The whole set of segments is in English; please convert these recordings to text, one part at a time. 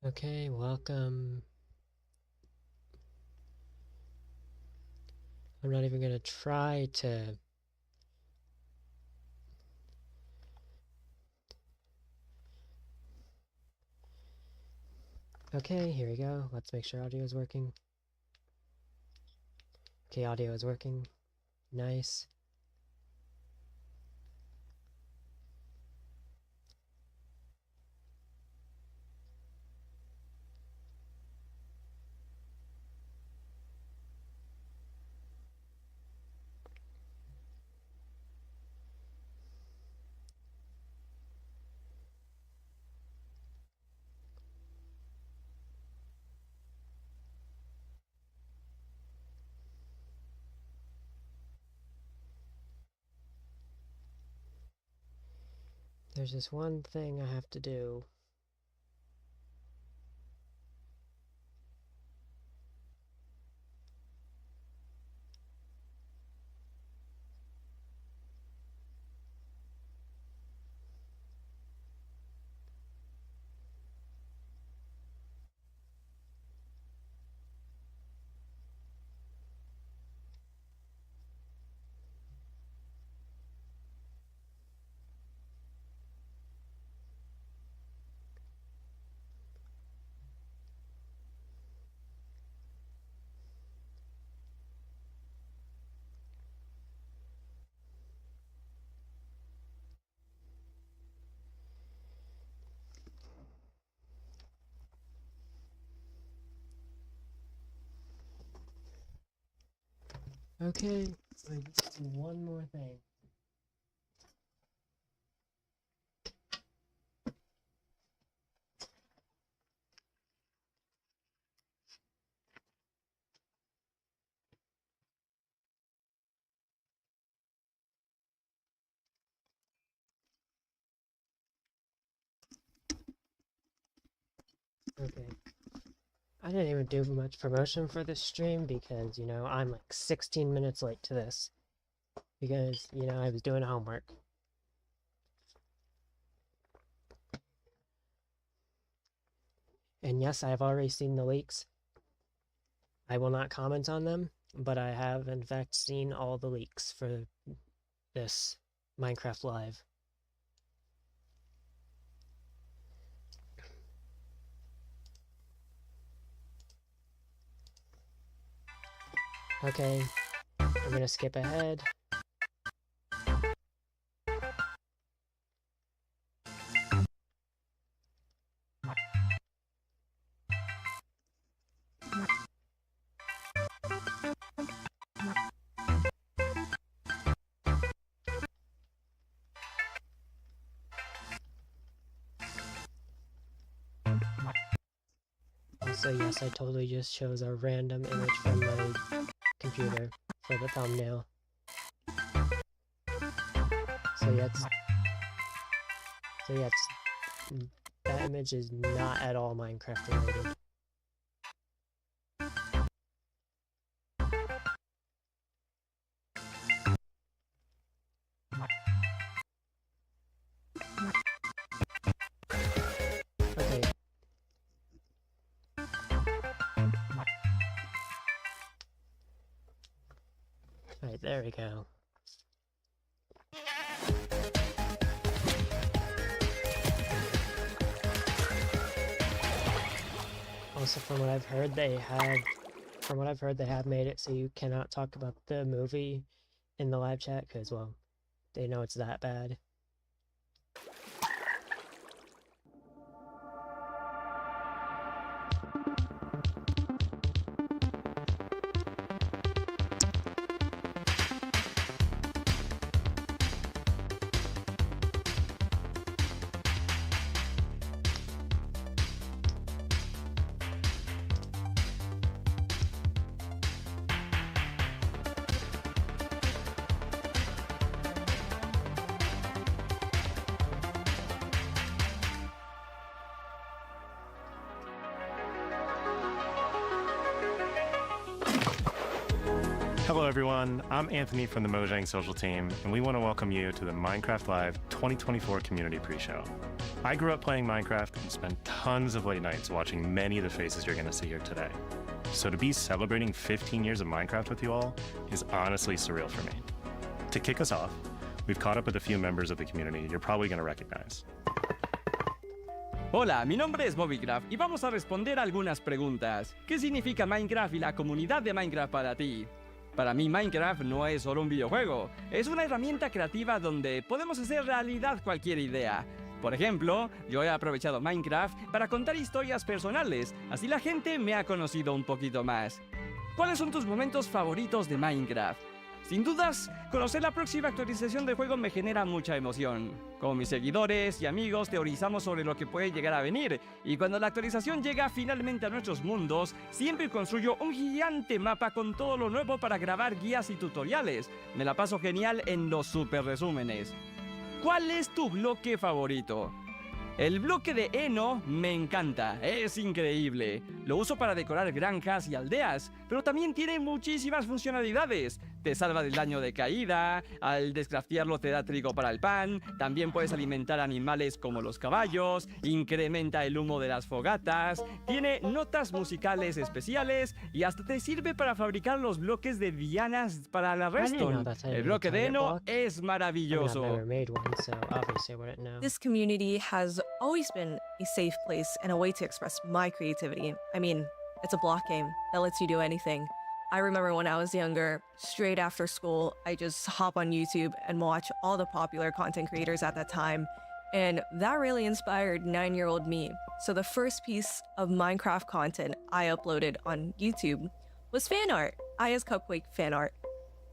Okay, welcome. I'm not even gonna try to... Okay, here we go. Let's make sure audio is working. Okay, audio is working. Nice. There's just one thing I have to do. Okay, I just do one more thing. Okay. I didn't even do much promotion for this stream because, I'm like 16 minutes late to this. Because, I was doing homework. And yes, I have already seen the leaks. I will not comment on them, but I have in fact seen all the leaks for this Minecraft Live. Okay, we're gonna skip ahead. Also, yes, I totally just chose a random image from my computer for the thumbnail. So yeah, that image is not at all Minecraft related. Okay. Alright, there we go. Also, from what I've heard, they have made it so you cannot talk about the movie in the live chat because, well, they know it's that bad. Hello everyone, I'm Anthony from the Mojang Social Team, and we want to welcome you to the Minecraft Live 2024 Community Pre-Show. I grew up playing Minecraft and spent tons of late nights watching many of the faces you're going to see here today. So to be celebrating 15 years of Minecraft with you all is honestly surreal for me. To kick us off, we've caught up with a few members of the community you're probably going to recognize. Hola, mi nombre es Mobygraph y vamos a responder algunas preguntas. ¿Qué significa Minecraft y la comunidad de Minecraft para ti? Para mí Minecraft no es solo un videojuego, es una herramienta creativa donde podemos hacer realidad cualquier idea. Por ejemplo, yo he aprovechado Minecraft para contar historias personales, así la gente me ha conocido un poquito más. ¿Cuáles son tus momentos favoritos de Minecraft? Sin dudas, conocer la próxima actualización del juego me genera mucha emoción. Con mis seguidores y amigos teorizamos sobre lo que puede llegar a venir, y cuando la actualización llega finalmente a nuestros mundos, siempre construyo un gigante mapa con todo lo nuevo para grabar guías y tutoriales. Me la paso genial en los super resúmenes. ¿Cuál es tu bloque favorito? El bloque de heno me encanta, es increíble. Lo uso para decorar granjas y aldeas, pero también tiene muchísimas funcionalidades. Te salva del daño de caída, al descraftearlo te da trigo para el pan, también puedes alimentar animales como los caballos, incrementa el humo de las fogatas, tiene notas musicales especiales y hasta te sirve para fabricar los bloques de dianas para la redstone. El bloque de heno es maravilloso. I've never made one, so obviously I wouldn't know. This community has always been a safe place and a way to express my creativity. I mean, it's a block game that lets you do anything. I remember when I was younger, straight after school, I just hop on YouTube and watch all the popular content creators at that time. And that really inspired 9-year-old me. So the first piece of Minecraft content I uploaded on YouTube was fan art, Aya's Cupquake fan art.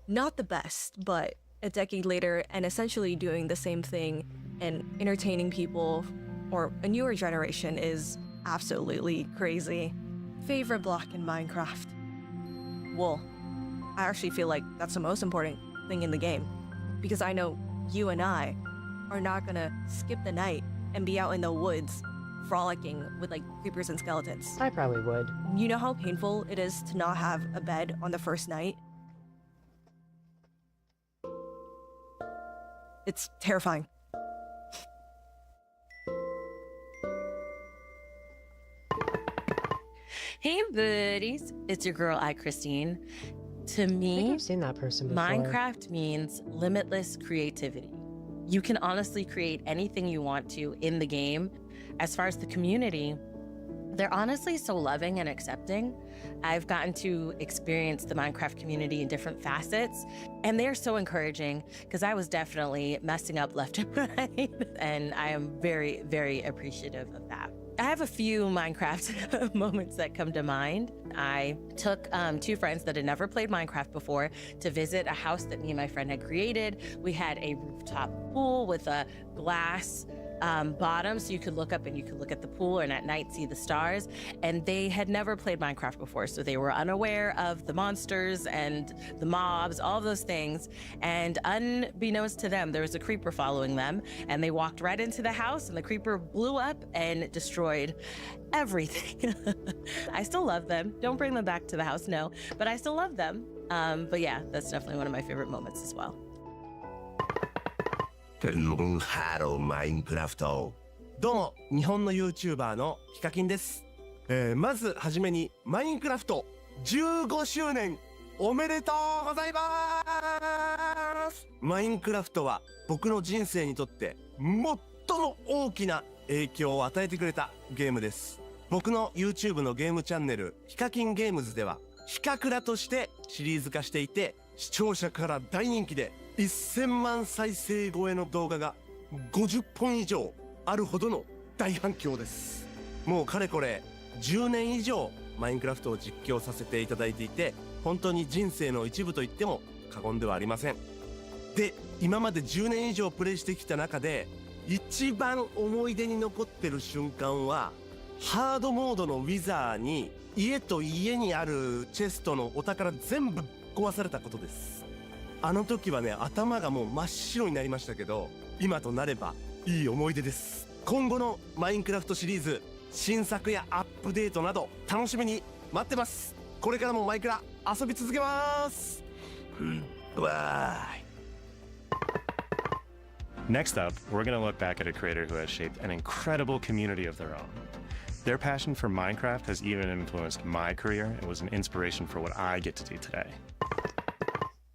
Not the best, but a decade later and essentially doing the same thing and entertaining people or a newer generation is absolutely crazy. Favorite block in Minecraft? Wool. I actually feel like that's the most important thing in the game because I know you and I are not gonna skip the night and be out in the woods frolicking with like creepers and skeletons. I probably would. You know how painful it is to not have a bed on the first night? It's terrifying. Hey buddies, it's your girl iChristine. To I think me, I've seen that person before. Minecraft means limitless creativity. You can honestly create anything you want to in the game. As far as the community, they're honestly so loving and accepting. I've gotten to experience the Minecraft community in different facets, and they're so encouraging because I was definitely messing up left and right, and I am very, very appreciative of that. I have a few Minecraft moments that come to mind. I took 2 friends that had never played Minecraft before to visit a house that me and my friend had created. We had a rooftop pool with a glass bottom so you could look up and you could look at the pool and at night see the stars. And they had never played Minecraft before, so they were unaware of the monsters and the mobs, all those things. And unbeknownst to them, there was a creeper following them, and they walked right into the house and the creeper blew up and destroyed everything. I still love them. Don't bring them back to the house, no, but I still love them. But yeah, that's definitely one of my favorite moments as well. Hello Minecraft。どうも日本の YouTuber のヒカキンです。まずはじめにマインクラフト15周年おめでとうございます。マインクラフトは僕の人生にとって最も大きな影響を与えてくれたゲームです。僕の YouTube のゲームチャンネルヒカキンゲームズではヒカクラとしてシリーズ化していて、視聴者から大人気で1000万再生超えの動画が50本以上あるほどの大反響です。もうかれこれ10年以上マインクラフトを実況させていただいていて、本当に人生の一部と言っても過言ではありません。で、今まで10年以上プレイしてきた中で一番思い出に残ってる瞬間は、ハードモードのウィザーに家と家にあるチェストのお宝全部壊されたことです。あの時はね、頭がもう真っ白になりましたけど、今となればいい思い出です。今後のマインクラフトシリーズ、新作やアップデートなど楽しみに待ってます。これからもマイクラ遊び続けます。わーい。Next up, we're going to look back at a creator who has shaped an incredible community of their own. Their passion for Minecraft has even influenced my career and was an inspiration for what I get to do today.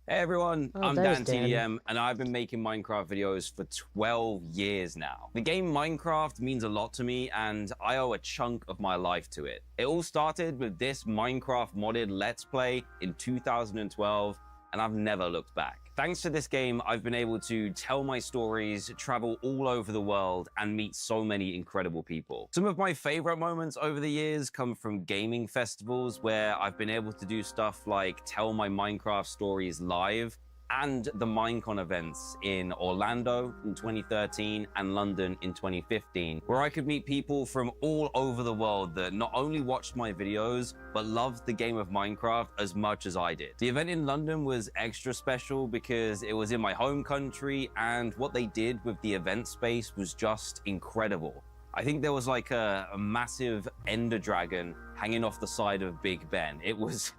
Hey everyone, Oh, I'm there's Dan Dan. TDM, and I've been making Minecraft videos for 12 years now. The game Minecraft means a lot to me, and I owe a chunk of my life to it. It all started with this Minecraft modded Let's Play in 2012, and I've never looked back. Thanks to this game, I've been able to tell my stories, travel all over the world, and meet so many incredible people. Some of my favorite moments over the years come from gaming festivals where I've been able to do stuff like tell my Minecraft stories live, and the Minecon events in Orlando in 2013 and London in 2015, where I could meet people from all over the world that not only watched my videos, but loved the game of Minecraft as much as I did. The event in London was extra special because it was in my home country, and what they did with the event space was just incredible. I think there was like a massive Ender Dragon hanging off the side of Big Ben. It was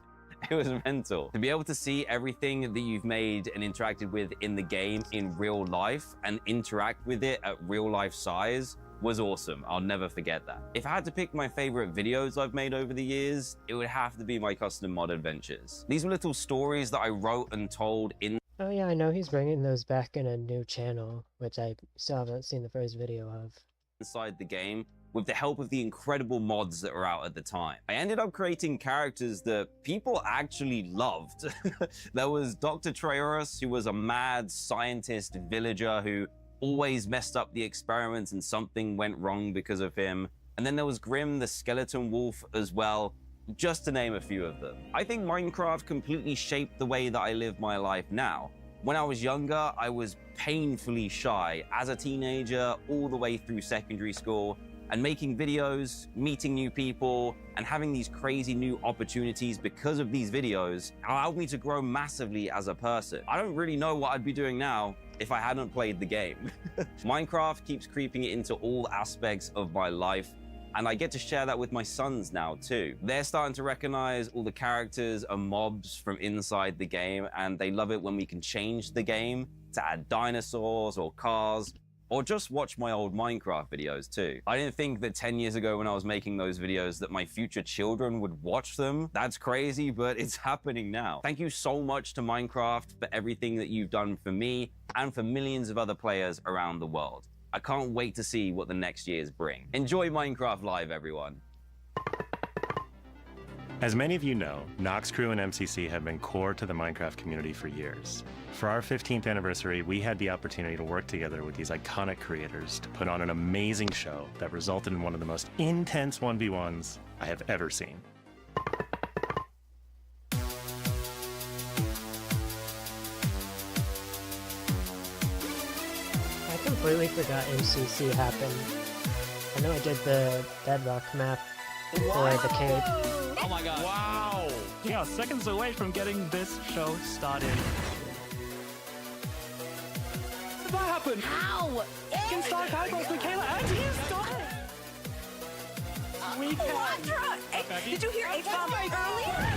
mental. To be able to see everything that you've made and interacted with in the game in real life and interact with it at real life size was awesome. I'll never forget that. If I had to pick my favorite videos I've made over the years, it would have to be my custom mod adventures. These were little stories that I wrote and told in Oh yeah, I know he's bringing those back in a new channel, which I still haven't seen the first video of. inside the game with the help of the incredible mods that were out at the time. I ended up creating characters that people actually loved. There was Dr. Trayaurus, who was a mad scientist villager who always messed up the experiments and something went wrong because of him. And then there was Grim the skeleton wolf as well, just to name a few of them. I think Minecraft completely shaped the way that I live my life now. When I was younger, I was painfully shy as a teenager all the way through secondary school. And making videos, meeting new people, and having these crazy new opportunities because of these videos allowed me to grow massively as a person. I don't really know what I'd be doing now if I hadn't played the game. Minecraft keeps creeping into all aspects of my life, and I get to share that with my sons now too. They're starting to recognize all the characters and mobs from inside the game, and they love it when we can change the game to add dinosaurs or cars, or just watch my old Minecraft videos too. I didn't think that 10 years ago when I was making those videos that my future children would watch them. That's crazy, but it's happening now. Thank you so much to Minecraft for everything that you've done for me and for millions of other players around the world. I can't wait to see what the next years bring. Enjoy Minecraft Live, everyone. As many of you know, Nox Crew and MCC have been core to the Minecraft community for years. For our 15th anniversary, we had the opportunity to work together with these iconic creators to put on an amazing show that resulted in one of the most intense 1v1s I have ever seen. I completely forgot MCC happened. I know I did the Bedrock map for the cave. Oh my god. Wow! Yeah, seconds away from getting this show started. Did that happen? How? Can start Pagos, Michaela, and he is done! We can. Did you hear H-bomb earlier?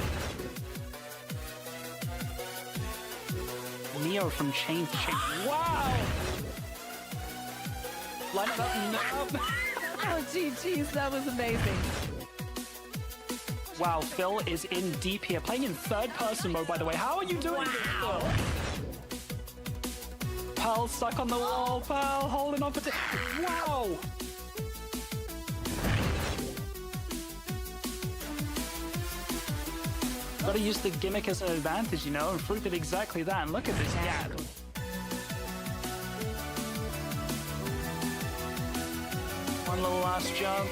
Neo from Chain to Chain. Wow! Line it up now. Oh, GG's, that was amazing. Wow, Phil is in deep here, playing in third-person mode, by the way. How are you doing this, Phil? Pal stuck on the wall, Pal holding on for wow! Gotta use the gimmick as an advantage, you know, and Fruit did exactly that. And look at this gap. One little last jump,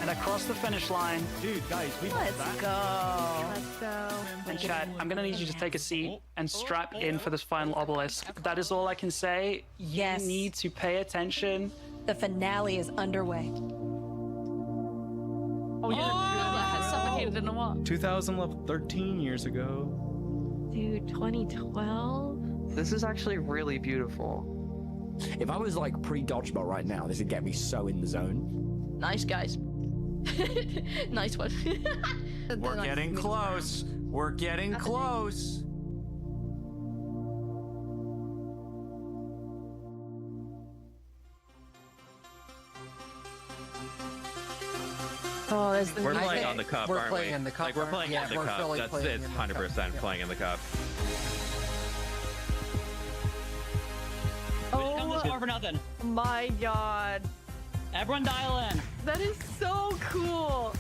and across the finish line. Dude, guys, we got Let's that. go. Let's go. And Chad, I'm gonna need you to take a seat and strap in for this final obelisk. That is all I can say. Yes. You need to pay attention. The finale is underway. Oh, yeah. Suffocated in a wall. 2011, 13 years ago. Dude, 2012? This is actually really beautiful. If I was like pre-dodgeball right now, this would get me so in the zone. Nice, guys. Nice one. We're getting close. We're getting close. Oh, there's the We're playing on the cup, we're aren't playing we? in the cup, Like we're aren't we? playing Yeah, in the we're cup. fully That's playing it's in the 100% cup. playing in the cup. Come this far for nothing. My god. Everyone dial in. That is so cool.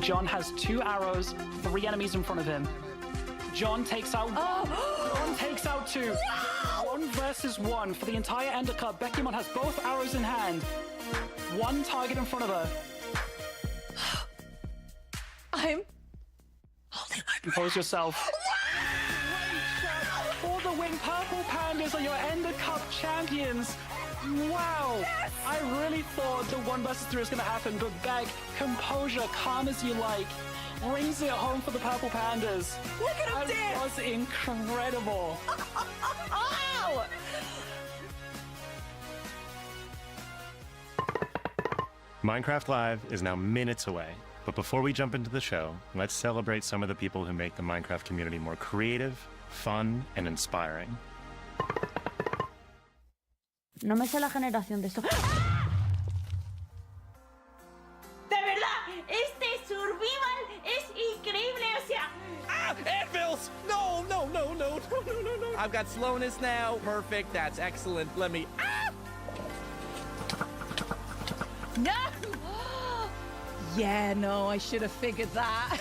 John has 2 arrows, 3 enemies in front of him. John takes out John takes out 2. 1 versus 1 for the entire Ender Cup. Beckymon has both arrows in hand. 1 target in front of her. I'm Compose yourself. For the win, Purple Pandas are your Ender Cup champions. Wow! Yes! I really thought the 1 versus 3 was going to happen, but Beck, composure, calm as you like, brings it home for the Purple Pandas. Look at him dance! That was incredible. Oh! Minecraft Live is now minutes away, but before we jump into the show, let's celebrate some of the people who make the Minecraft community more creative, fun, and inspiring. No me sé la generación de esto. ¡De verdad! Este survival es increíble, o sea... Ah! Anvils! No, no, no, no, no, no, no, no. I've got slowness now. Perfect. That's excellent. Let me... Ah! No! Yeah, no, I should have figured that.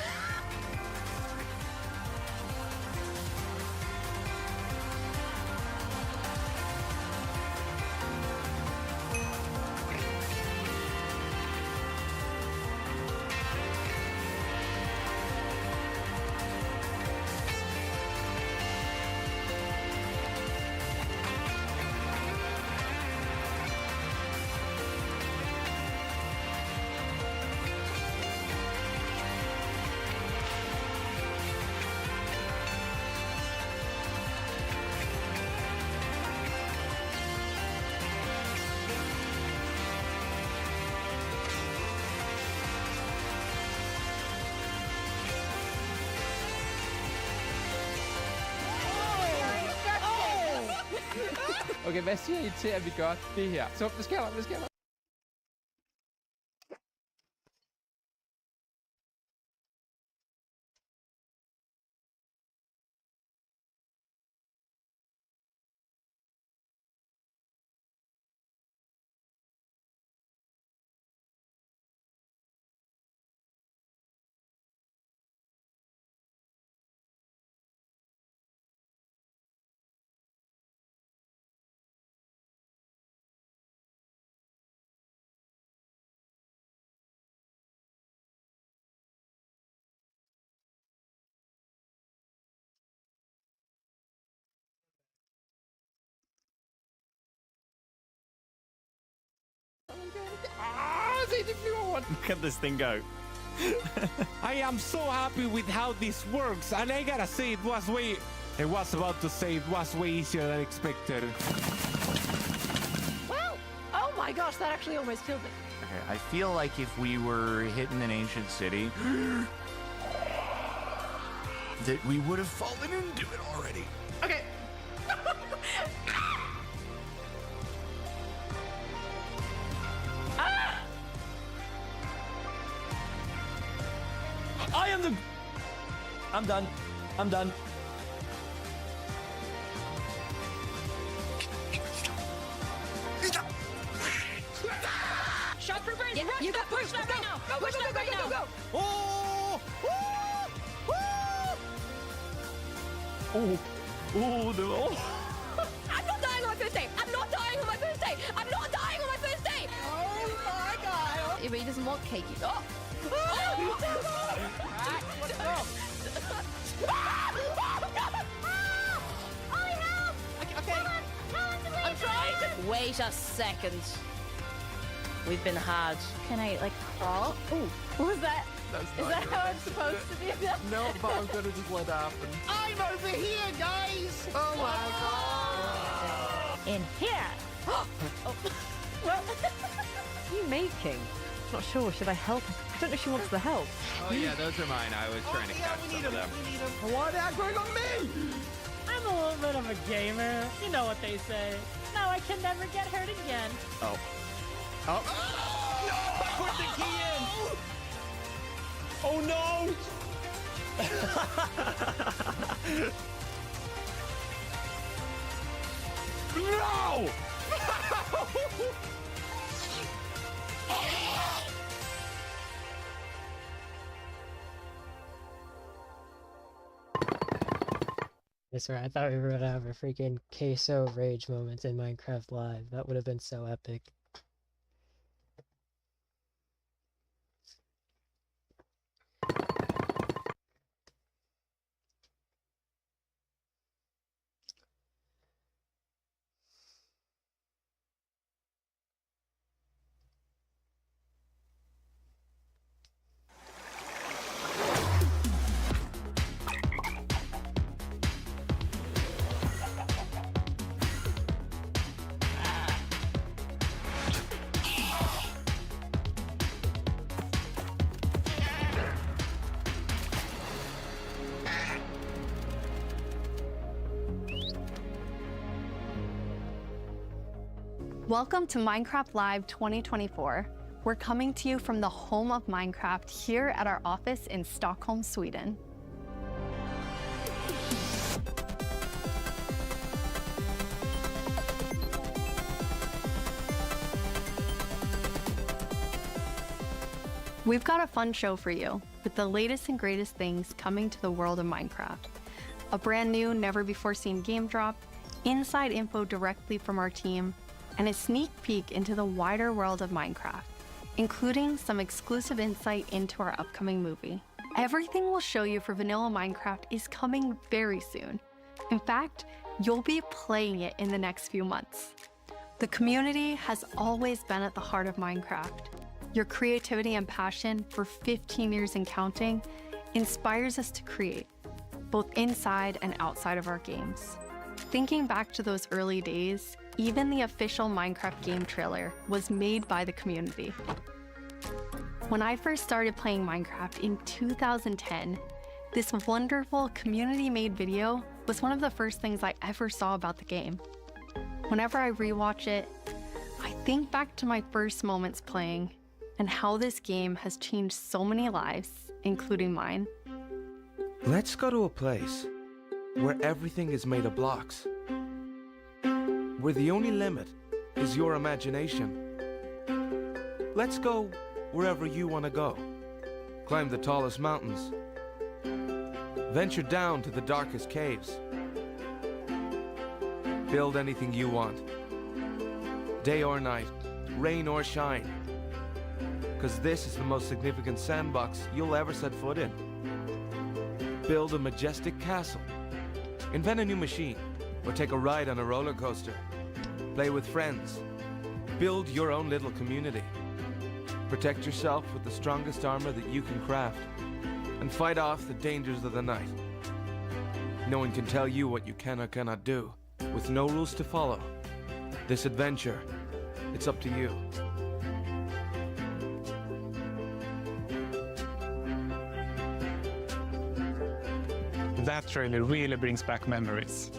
Okay, hvad siger I til, at vi gør det her? Så, hvad sker der? Hvad sker der? Look at this thing go. I am so happy with how this works, and I gotta say it was way easier than expected. Well, oh my gosh, that actually almost killed me. Okay, I feel like if we were hitting an ancient city, that we would have fallen into it already. Okay. I am the... I'm done. I'm done. Shot for burns. Yeah, you got push that right now. Push that right now. Go. Oh! Oh, oh, no. I'm not dying on my first day. I'm not dying on my first day. I'm not dying on my first day. Oh my god. It really doesn't want cakey. Oh! I'm trying to... Wait a second. We've been had. Can I, like, crawl? Ooh, what was that? That's Is not that good. how I'm supposed to do that? No, but I'm gonna just let it happen. I'm over here, guys! Oh my god! In here! Oh. Well, What are you making? Not sure. Should I help? I don't know if she wants the help. Oh yeah, those are mine. I was trying to catch some of them. Why are they aggroing on me? I'm a little bit of a gamer. You know what they say. Now I can never get hurt again. Oh. Oh. No! Put the key in! Oh no! No! I swear, I thought we were gonna have a freaking queso rage moment in Minecraft Live. That would have been so epic. Welcome to Minecraft Live 2024. We're coming to you from the home of Minecraft here at our office in Stockholm, Sweden. We've got a fun show for you, with the latest and greatest things coming to the world of Minecraft. A brand new, never-before-seen game drop, inside info directly from our team, and a sneak peek into the wider world of Minecraft, including some exclusive insight into our upcoming movie. Everything we'll show you for vanilla Minecraft is coming very soon. In fact, you'll be playing it in the next few months. The community has always been at the heart of Minecraft. Your creativity and passion for 15 years and counting inspires us to create, both inside and outside of our games. Thinking back to those early days, even the official Minecraft game trailer was made by the community. When I first started playing Minecraft in 2010, this wonderful community-made video was one of the first things I ever saw about the game. Whenever I rewatch it, I think back to my first moments playing and how this game has changed so many lives, including mine. Let's go to a place where everything is made of blocks, where the only limit is your imagination. Let's go wherever you want to go. Climb the tallest mountains. Venture down to the darkest caves. Build anything you want. Day or night, rain or shine. Because this is the most significant sandbox you'll ever set foot in. Build a majestic castle. Invent a new machine, or take a ride on a roller coaster. Play with friends. Build your own little community. Protect yourself with the strongest armor that you can craft. And fight off the dangers of the night. No one can tell you what you can or cannot do. With no rules to follow. This adventure, it's up to you. That trailer really brings back memories.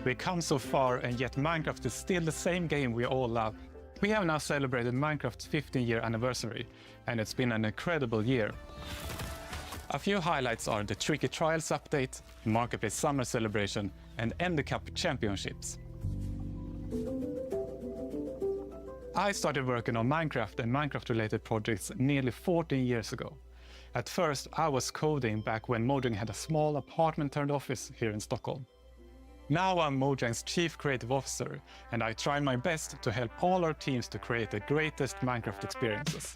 We've come so far, and yet Minecraft is still the same game we all love. We have now celebrated Minecraft's 15-year anniversary, and it's been an incredible year. A few highlights are the Tricky Trials update, Marketplace Summer Celebration, and Ender Cup Championships. I started working on Minecraft and Minecraft-related projects nearly 14 years ago. At first, I was coding back when Mojang had a small apartment-turned office here in Stockholm. Now I'm Mojang's Chief Creative Officer, and I try my best to help all our teams to create the greatest Minecraft experiences.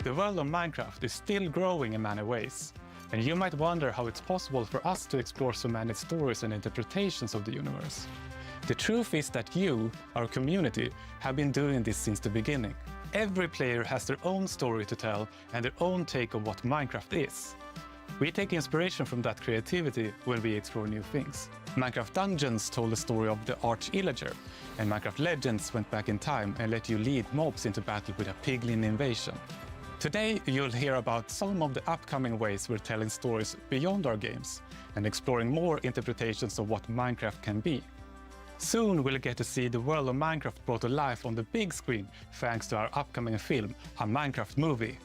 The world of Minecraft is still growing in many ways, and you might wonder how it's possible for us to explore so many stories and interpretations of the universe. The truth is that you, our community, have been doing this since the beginning. Every player has their own story to tell and their own take on what Minecraft is. We take inspiration from that creativity when we explore new things. Minecraft Dungeons told the story of the Arch-Illager, and Minecraft Legends went back in time and let you lead mobs into battle with a piglin invasion. Today, you'll hear about some of the upcoming ways we're telling stories beyond our games and exploring more interpretations of what Minecraft can be. Soon, we'll get to see the world of Minecraft brought to life on the big screen thanks to our upcoming film, A Minecraft Movie.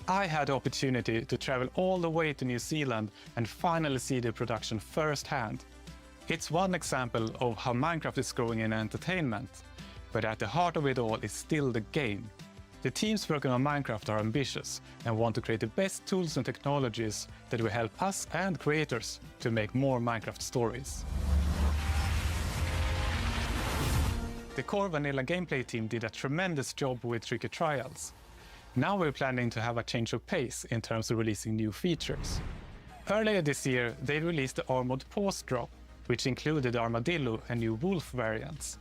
I had the opportunity to travel all the way to New Zealand and finally see the production firsthand. It's one example of how Minecraft is growing in entertainment, but at the heart of it all is still the game. The teams working on Minecraft are ambitious and want to create the best tools and technologies that will help us and creators to make more Minecraft stories. The core vanilla gameplay team did a tremendous job with Tricky Trials. Now we're planning to have a change of pace in terms of releasing new features. Earlier this year, they released the Armored Paws drop, which included Armadillo and new Wolf variants.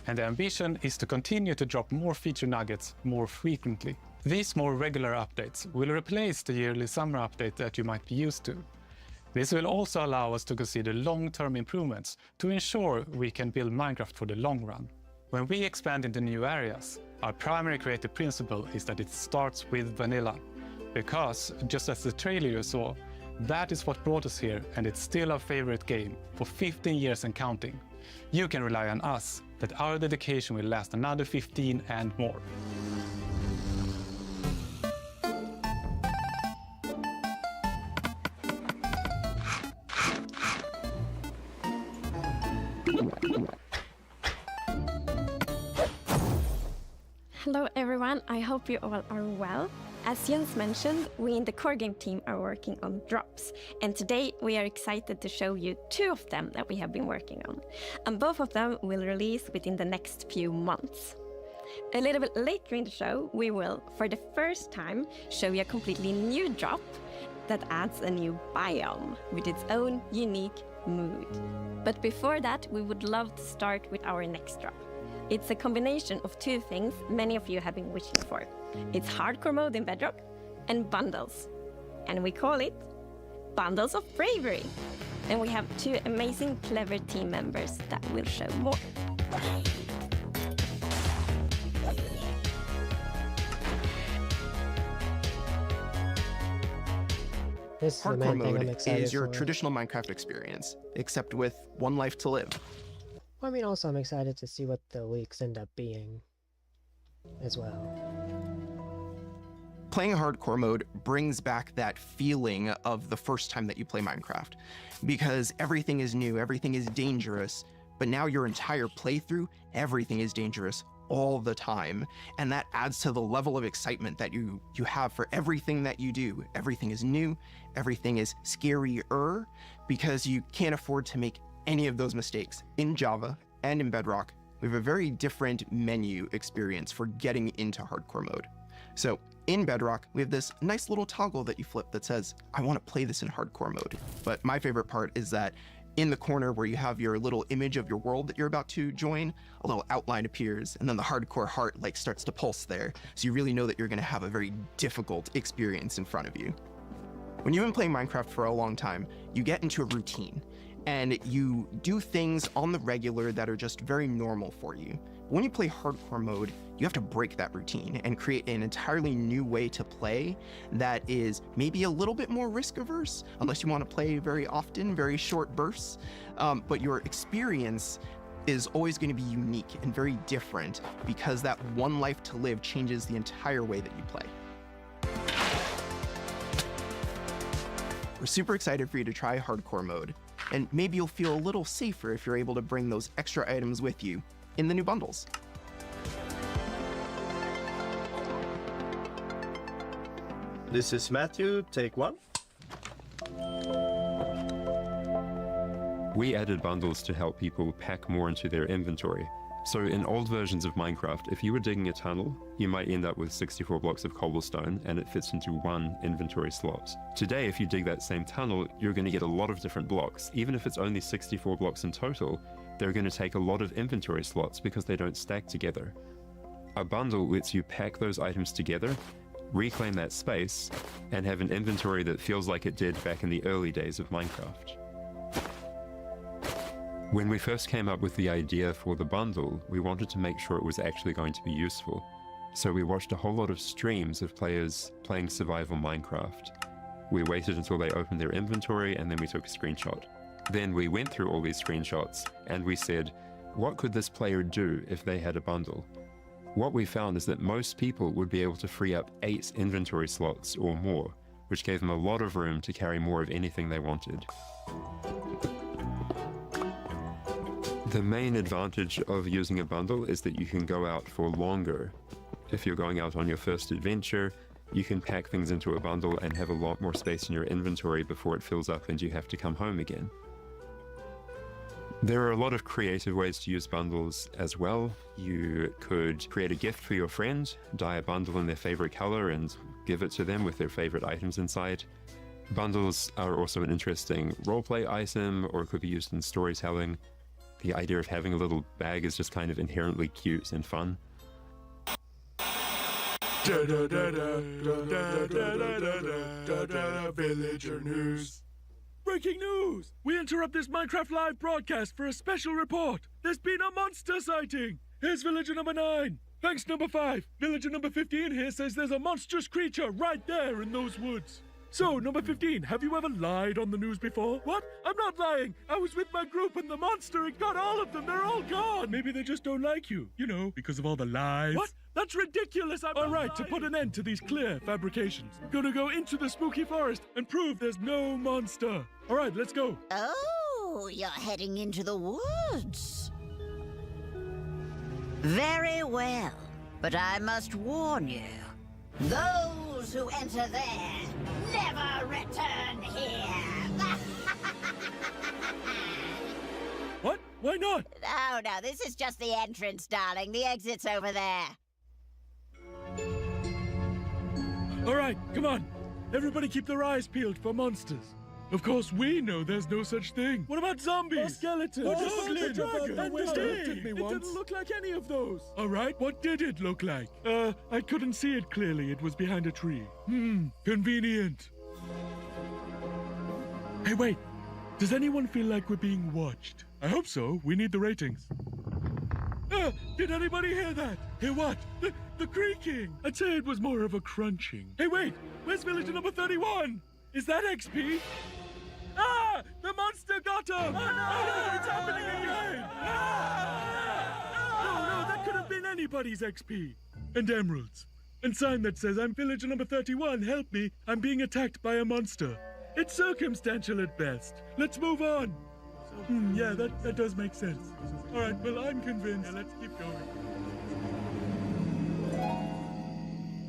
And the ambition is to continue to drop more feature nuggets more frequently. These more regular updates will replace the yearly summer update that you might be used to. This will also allow us to consider long-term improvements to ensure we can build Minecraft for the long run. When we expand into new areas, our primary creative principle is that it starts with vanilla. Because, just as the trailer you saw, that is what brought us here, and it's still our favorite game for 15 years and counting. You can rely on us that our dedication will last another 15 and more. Hello everyone, I hope you all are well. As Jens mentioned, we in the core game team are working on drops, and today we are excited to show you 2 of them that we have been working on, and both of them will release within the next few months. A little bit later in the show, we will, for the first time, show you a completely new drop that adds a new biome with its own unique mood. But before that, we would love to start with our next drop. It's a combination of 2 things many of you have been wishing for. It's hardcore mode in Bedrock and bundles. And we call it Bundles of Bravery. And we have 2 amazing, clever team members that will show more. This is the Hardcore main thing I'm mode excited is your for. traditional Minecraft experience, except with one life to live. Well, I mean, also I'm excited to see what the leaks end up being as well. Playing hardcore mode brings back that feeling of the first time that you play Minecraft, because everything is new, everything is dangerous, but now your entire playthrough, everything is dangerous all the time, and that adds to the level of excitement that you have for everything that you do. Everything is new, everything is scarier, because you can't afford to make any of those mistakes. In Java and in Bedrock, we have a very different menu experience for getting into hardcore mode. So in Bedrock, we have this nice little toggle that you flip that says, I want to play this in hardcore mode. But my favorite part is that in the corner where you have your little image of your world that you're about to join, a little outline appears, and then the hardcore heart starts to pulse there. So you really know that you're going to have a very difficult experience in front of you. When you've been playing Minecraft for a long time, you get into a routine, and you do things on the regular that are just very normal for you. When you play hardcore mode, you have to break that routine and create an entirely new way to play that is maybe a little bit more risk averse, unless you want to play very often, very short bursts. But your experience is always going to be unique and very different, because that one life to live changes the entire way that you play. We're super excited for you to try hardcore mode, and maybe you'll feel a little safer if you're able to bring those extra items with you in the new bundles. This is Matthew, take 1. We added bundles to help people pack more into their inventory. So in old versions of Minecraft, if you were digging a tunnel, you might end up with 64 blocks of cobblestone and it fits into 1 inventory slot. Today, if you dig that same tunnel, you're going to get a lot of different blocks. Even if it's only 64 blocks in total, they're going to take a lot of inventory slots because they don't stack together. A bundle lets you pack those items together, reclaim that space, and have an inventory that feels like it did back in the early days of Minecraft. When we first came up with the idea for the bundle, we wanted to make sure it was actually going to be useful. So we watched a whole lot of streams of players playing survival Minecraft. We waited until they opened their inventory and then we took a screenshot. Then we went through all these screenshots and we said, what could this player do if they had a bundle? What we found is that most people would be able to free up 8 inventory slots or more, which gave them a lot of room to carry more of anything they wanted. The main advantage of using a bundle is that you can go out for longer. If you're going out on your first adventure, you can pack things into a bundle and have a lot more space in your inventory before it fills up and you have to come home again. There are a lot of creative ways to use bundles as well. You could create a gift for your friend, dye a bundle in their favorite color and give it to them with their favorite items inside. Bundles are also an interesting roleplay item, or it could be used in storytelling. The idea of having a little bag is just kind of inherently cute and fun. Villager news. Breaking news! We interrupt this Minecraft Live broadcast for a special report. There's been a monster sighting. Here's villager number 9. Thanks, number 5. Villager number 15 here says there's a monstrous creature right there in those woods. So, number 15, have you ever lied on the news before? What? I'm not lying. I was with my group and the monster, it got all of them. They're all gone. Maybe they just don't like you. You know, because of all the lies. What? That's ridiculous. All right, to put an end to these clear fabrications, I'm gonna go into the spooky forest and prove there's no monster. All right, let's go. Oh, you're heading into the woods. Very well, but I must warn you. Those who enter there never return here. What? Why not? Oh, no, this is just the entrance, darling. The exit's over there. All right, come on. Everybody keep their eyes peeled for monsters. Of course, we know there's no such thing. What about zombies? Or skeletons? Or the dragon? And It didn't look like any of those. All right, what did it look like? I couldn't see it clearly. It was behind a tree. Convenient. Hey, wait. Does anyone feel like we're being watched? I hope so. We need the ratings. Did anybody hear that? Hear what? The creaking. I'd say it was more of a crunching. Hey, wait. Where's villager number 31? Is that XP? Ah! The monster got him! Oh, no! It's happening again! No, that could have been anybody's XP. And emeralds. And sign that says, I'm villager number 31, help me. I'm being attacked by a monster. It's circumstantial at best. Let's move on. Yeah, that does make sense. All right, well, I'm convinced. Yeah, let's keep going.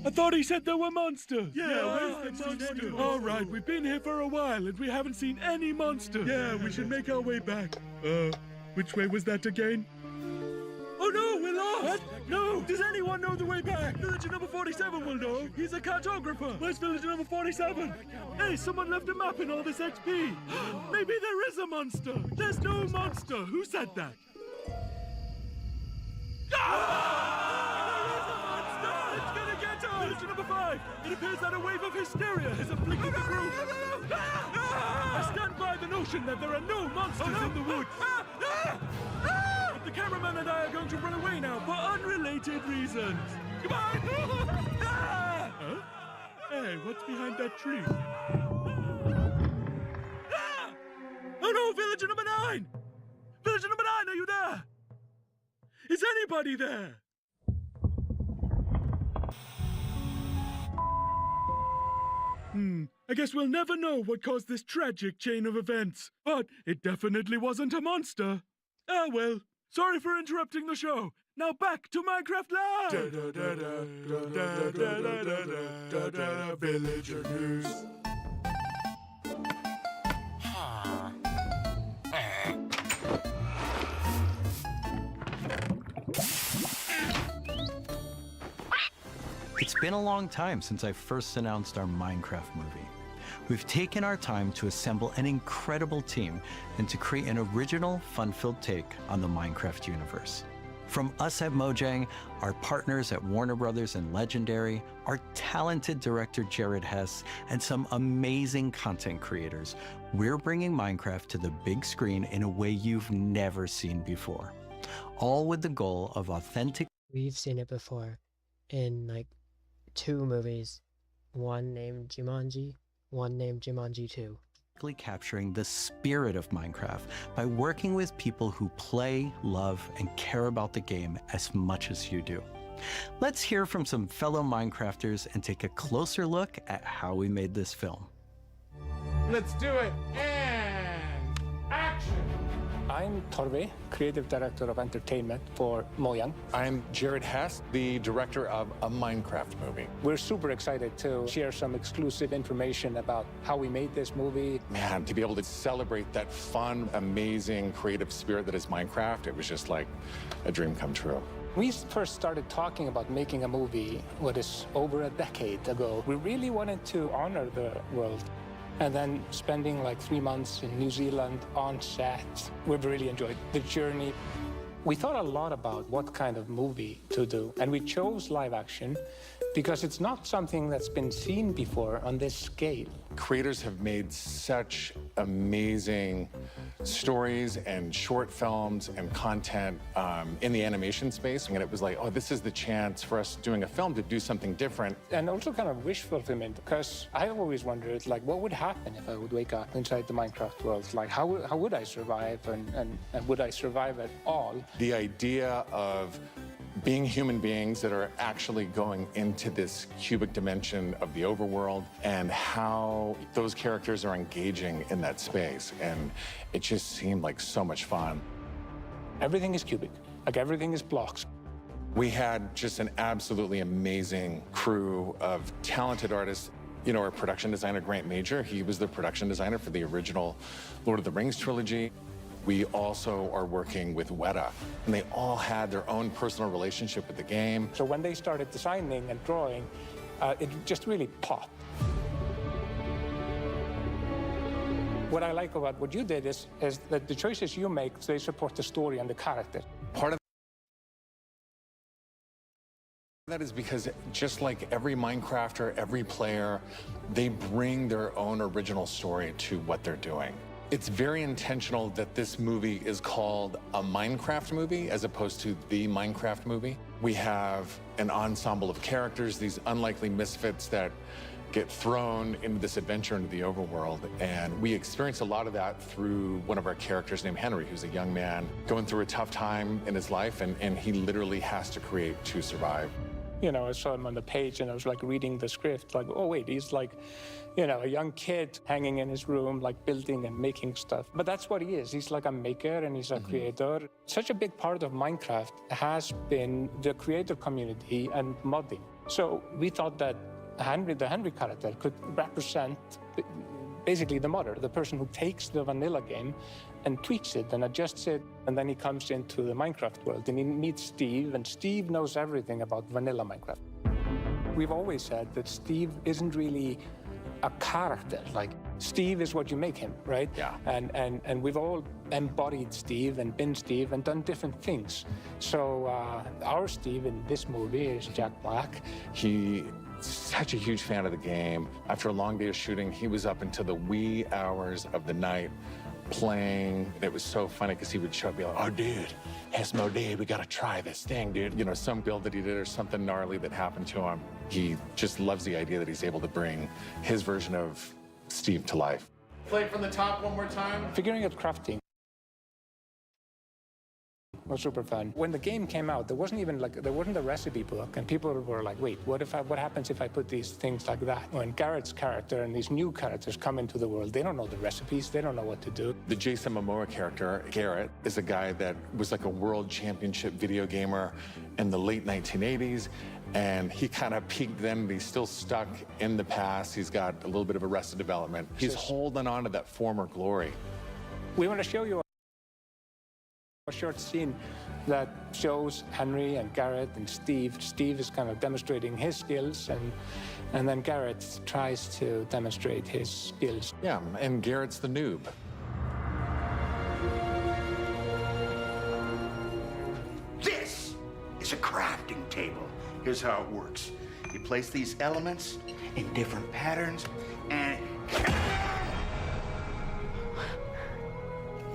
I thought he said there were monsters. Yeah, where's the monster? All right, we've been here for a while and we haven't seen any monsters. Yeah, we should make our way back. Which way was that again? Oh no, we're lost! What? No! Does anyone know the way back? Villager number 47 will know. He's a cartographer. Where's villager number 47? Hey, someone left a map in all this XP. Maybe there is a monster. There's no monster. Who said that? Villager number 5! It appears that a wave of hysteria has afflicted the group! I stand by the notion that there are no monsters in the woods! But the cameraman and I are going to run away now for unrelated reasons! Goodbye! Huh? Hey, what's behind that tree? Oh no, villager number 9! Villager number 9, are you there? Is anybody there? I guess we'll never know what caused this tragic chain of events. But it definitely wasn't a monster. Ah, well. Sorry for interrupting the show. Now back to Minecraft Live! Villager news. It's been a long time since I first announced our Minecraft movie. We've taken our time to assemble an incredible team and to create an original, fun-filled take on the Minecraft universe. From us at Mojang, our partners at Warner Brothers and Legendary, our talented director Jared Hess, and some amazing content creators, we're bringing Minecraft to the big screen in a way you've never seen before. All with the goal of authentic. We've seen it before in like 2 movies, one named Jumanji, one named Jumanji 2. Capturing the spirit of Minecraft by working with people who play, love, and care about the game as much as you do. Let's hear from some fellow Minecrafters and take a closer look at how we made this film. Let's do it, and action! I'm Torve, Creative Director of Entertainment for Mojang. I'm Jared Hess, the director of a Minecraft movie. We're super excited to share some exclusive information about how we made this movie. Man, to be able to celebrate that fun, amazing, creative spirit that is Minecraft, it was just like a dream come true. We first started talking about making a movie, what is over a decade ago. We really wanted to honor the world. And then spending like 3 months in New Zealand on set, we've really enjoyed the journey. We thought a lot about what kind of movie to do, and we chose live action because it's not something that's been seen before on this scale. Creators have made such amazing stories and short films and content in the animation space, and it was like, oh, this is the chance for us doing a film to do something different. And also kind of wish fulfillment, because I've always wondered, like, what would happen if I would wake up inside the Minecraft world? Like, how would I survive, and would I survive at all? The idea of being human beings that are actually going into this cubic dimension of the overworld and how those characters are engaging in that space. And it just seemed like so much fun. Everything is cubic, like everything is blocks. We had just an absolutely amazing crew of talented artists. You know, our production designer, Grant Major, he was the production designer for the original Lord of the Rings trilogy. We also are working with Weta, and they all had their own personal relationship with the game. So when they started designing and drawing, it just really popped. What I like about what you did is that the choices you make, they support the story and the character. Part of that is because just like every Minecrafter, every player, they bring their own original story to what they're doing. It's very intentional that this movie is called a Minecraft movie as opposed to the Minecraft movie. We have an ensemble of characters, these unlikely misfits that get thrown into this adventure into the overworld. And we experience a lot of that through one of our characters named Henry, who's a young man going through a tough time in his life, and he literally has to create to survive. You know, I saw him on the page and I was like reading the script, like, oh wait, he's like, you know, a young kid hanging in his room, like building and making stuff. But that's what he is. He's like a maker and he's a creator. Such a big part of Minecraft has been the creator community and modding. So we thought that Henry, the Henry character, could represent basically the modder, the person who takes the vanilla game and tweaks it and adjusts it, and then he comes into the Minecraft world and he meets Steve, and Steve knows everything about vanilla Minecraft. We've always said that Steve isn't really a character. Like, Steve is what you make him, right? Yeah. And we've all embodied Steve and been Steve and done different things. So our Steve in this movie is Jack Black. He's such a huge fan of the game. After a long day of shooting, he was up until the wee hours of the night playing. It was so funny because he would show up and be like, oh, dude, it's Mo Day. We got to try this thing, dude. You know, some build that he did or something gnarly that happened to him. He just loves the idea that he's able to bring his version of Steve to life. Play from the top one more time. Figuring out crafting was super fun. When the game came out, there wasn't a recipe book, and people were like, wait, what happens if I put these things like that? When Garrett's character and these new characters come into the world, they don't know the recipes, they don't know what to do. The Jason Momoa character, Garrett, is a guy that was like a world championship video gamer in the late 1980s, and he kind of peaked then, and he's still stuck in the past. He's got a little bit of Arrested Development. He's holding on to that former glory. We want to show you a short scene that shows Henry and Garrett and Steve. Steve is kind of demonstrating his skills, and then Garrett tries to demonstrate his skills. Yeah, and Garrett's the noob. This crafting table. Here's how it works. You place these elements in different patterns, and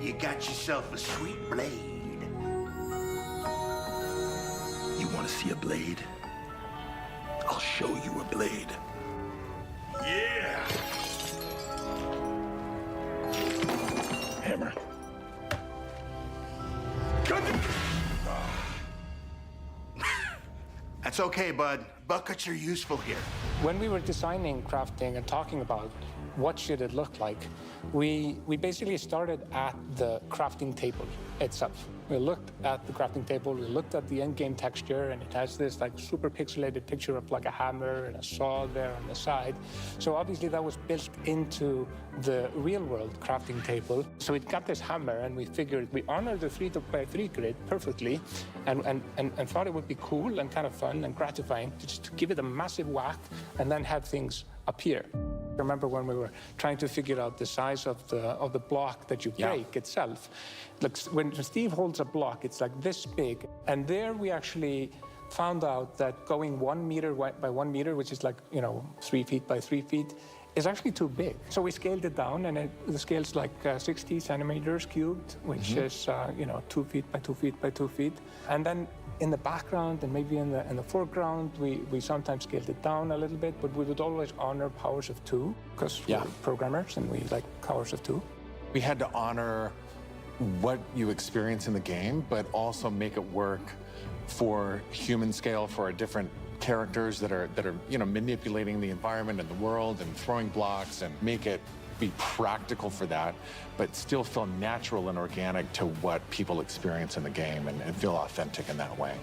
you got yourself a sweet blade. You want to see a blade? I'll show you a blade. Yeah! Hammer. That's okay, bud. Buckets are useful here. When we were designing crafting and talking about what should it look like, we basically started at the crafting table itself. We looked at the crafting table, we looked at the end-game texture, and it has this like super pixelated picture of like a hammer and a saw there on the side. So obviously that was built into the real-world crafting table. So it got this hammer, and we figured we honored the 3x3 grid perfectly, and thought it would be cool and kind of fun and gratifying to just give it a massive whack and then have things appear. I remember when we were trying to figure out the size of the block that you break itself. Like when Steve holds a block, it's like this big. And there we actually found out that going 1 meter by 1 meter, which is like, 3 feet by 3 feet, is actually too big. So we scaled it down, and the scale's like 60 centimeters cubed, which is 2 feet by 2 feet by 2 feet. And then in the background and maybe in the foreground, we sometimes scaled it down a little bit, but we would always honor powers of 2, because we're programmers and we like powers of 2. We had to honor what you experience in the game, but also make it work for human scale, for our different characters that are manipulating the environment and the world and throwing blocks, and make it be practical for that, but still feel natural and organic to what people experience in the game, and feel authentic in that way.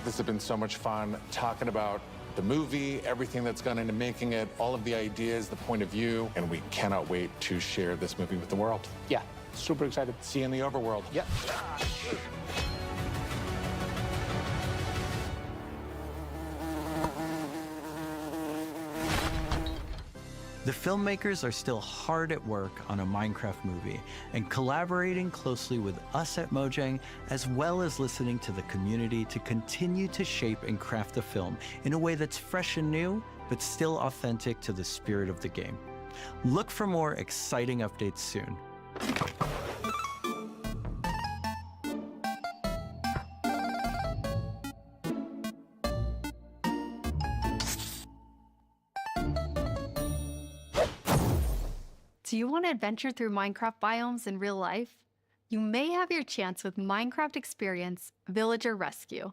This has been so much fun talking about the movie, everything that's gone into making it, all of the ideas, the point of view, and we cannot wait to share this movie with the world. Yeah, super excited. See you in the overworld. Yeah. The filmmakers are still hard at work on a Minecraft movie and collaborating closely with us at Mojang, as well as listening to the community to continue to shape and craft the film in a way that's fresh and new, but still authentic to the spirit of the game. Look for more exciting updates soon. Do you want to adventure through Minecraft biomes in real life? You may have your chance with Minecraft Experience Villager Rescue,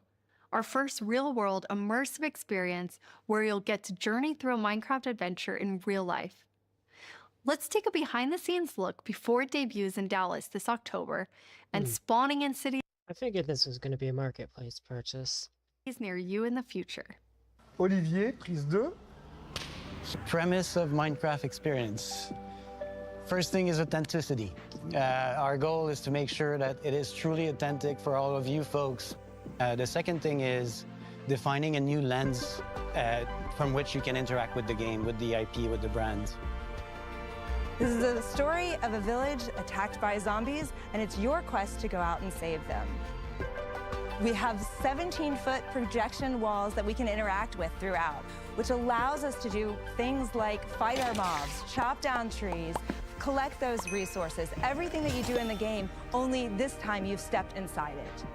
our first real-world immersive experience where you'll get to journey through a Minecraft adventure in real life. Let's take a behind-the-scenes look before it debuts in Dallas this October and spawning in cities I figured this was going to be a marketplace purchase. near you in the future. Olivier, prise 2. Premise of Minecraft Experience. First thing is authenticity. Our goal is to make sure that it is truly authentic for all of you folks. The second thing is defining a new lens from which you can interact with the game, with the IP, with the brand. This is the story of a village attacked by zombies, and it's your quest to go out and save them. We have 17-foot projection walls that we can interact with throughout, which allows us to do things like fight our mobs, chop down trees, collect those resources, everything that you do in the game, only this time you've stepped inside it.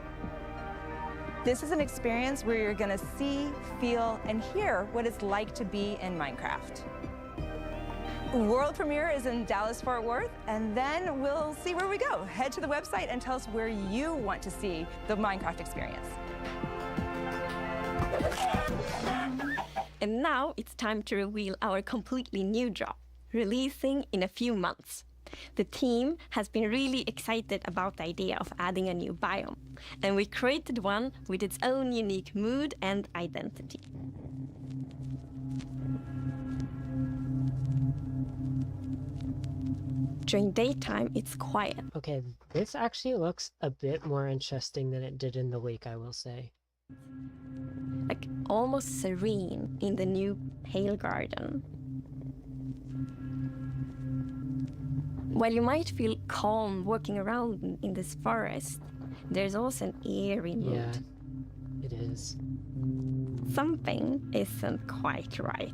This is an experience where you're gonna see, feel, and hear what it's like to be in Minecraft. World premiere is in Dallas-Fort Worth, and then we'll see where we go. Head to the website and tell us where you want to see the Minecraft experience. And now it's time to reveal our completely new drop, releasing in a few months. The team has been really excited about the idea of adding a new biome, and we created one with its own unique mood and identity. During daytime, it's quiet. Okay, this actually looks a bit more interesting than it did in the leak, I will say. Like almost serene in the new Pale Garden. While you might feel calm walking around in this forest, there's also an eerie mood. Yeah, it is. Something isn't quite right.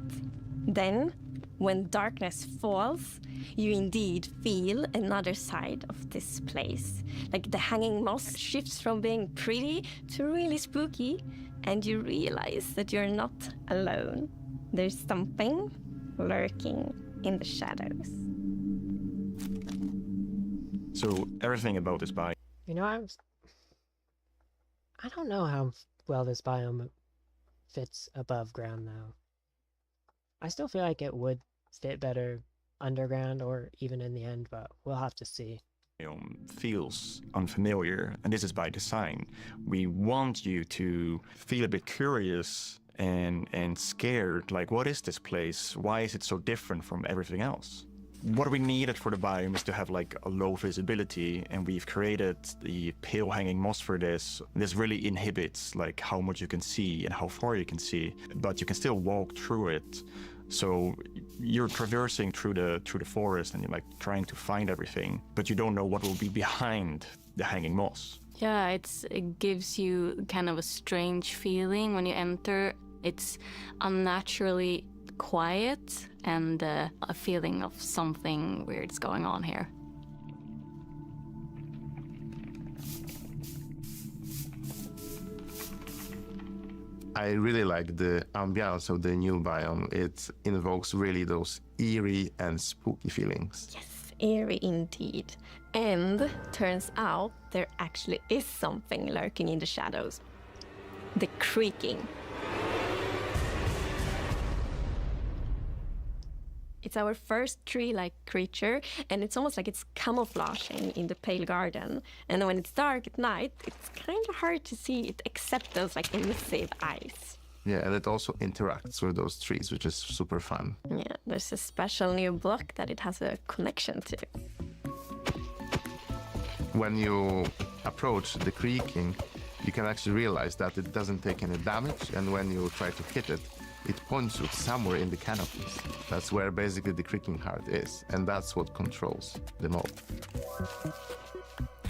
Then, when darkness falls, you indeed feel another side of this place. Like the hanging moss shifts from being pretty to really spooky, and you realize that you're not alone. There's something lurking in the shadows. So everything about this biome. You know, I don't know how well this biome fits above ground, though. I still feel like it would fit better underground or even in the end, but we'll have to see. Feels unfamiliar, and this is by design. We want you to feel a bit curious and scared, like, what is this place? Why is it so different from everything else? What we needed for the biome is to have like a low visibility, and we've created the pale hanging moss for this. This really inhibits like how much you can see and how far you can see, but you can still walk through it. So you're traversing through the forest and you're like trying to find everything, but you don't know what will be behind the hanging moss. Yeah, it gives you kind of a strange feeling when you enter. It's unnaturally quiet and a feeling of something weird's going on here. I really like the ambiance of the new biome. It invokes really those eerie and spooky feelings. Yes, eerie indeed. And turns out there actually is something lurking in the shadows. The creaking. It's our first tree-like creature, and it's almost like it's camouflaging in the pale garden. And when it's dark at night, it's kind of hard to see it except those like emissive eyes. Yeah, and it also interacts with those trees, which is super fun. Yeah, there's a special new block that it has a connection to. When you approach the creaking, you can actually realize that it doesn't take any damage, and when you try to hit it, it points you somewhere in the canopies. That's where basically the creaking heart is, and that's what controls the mob.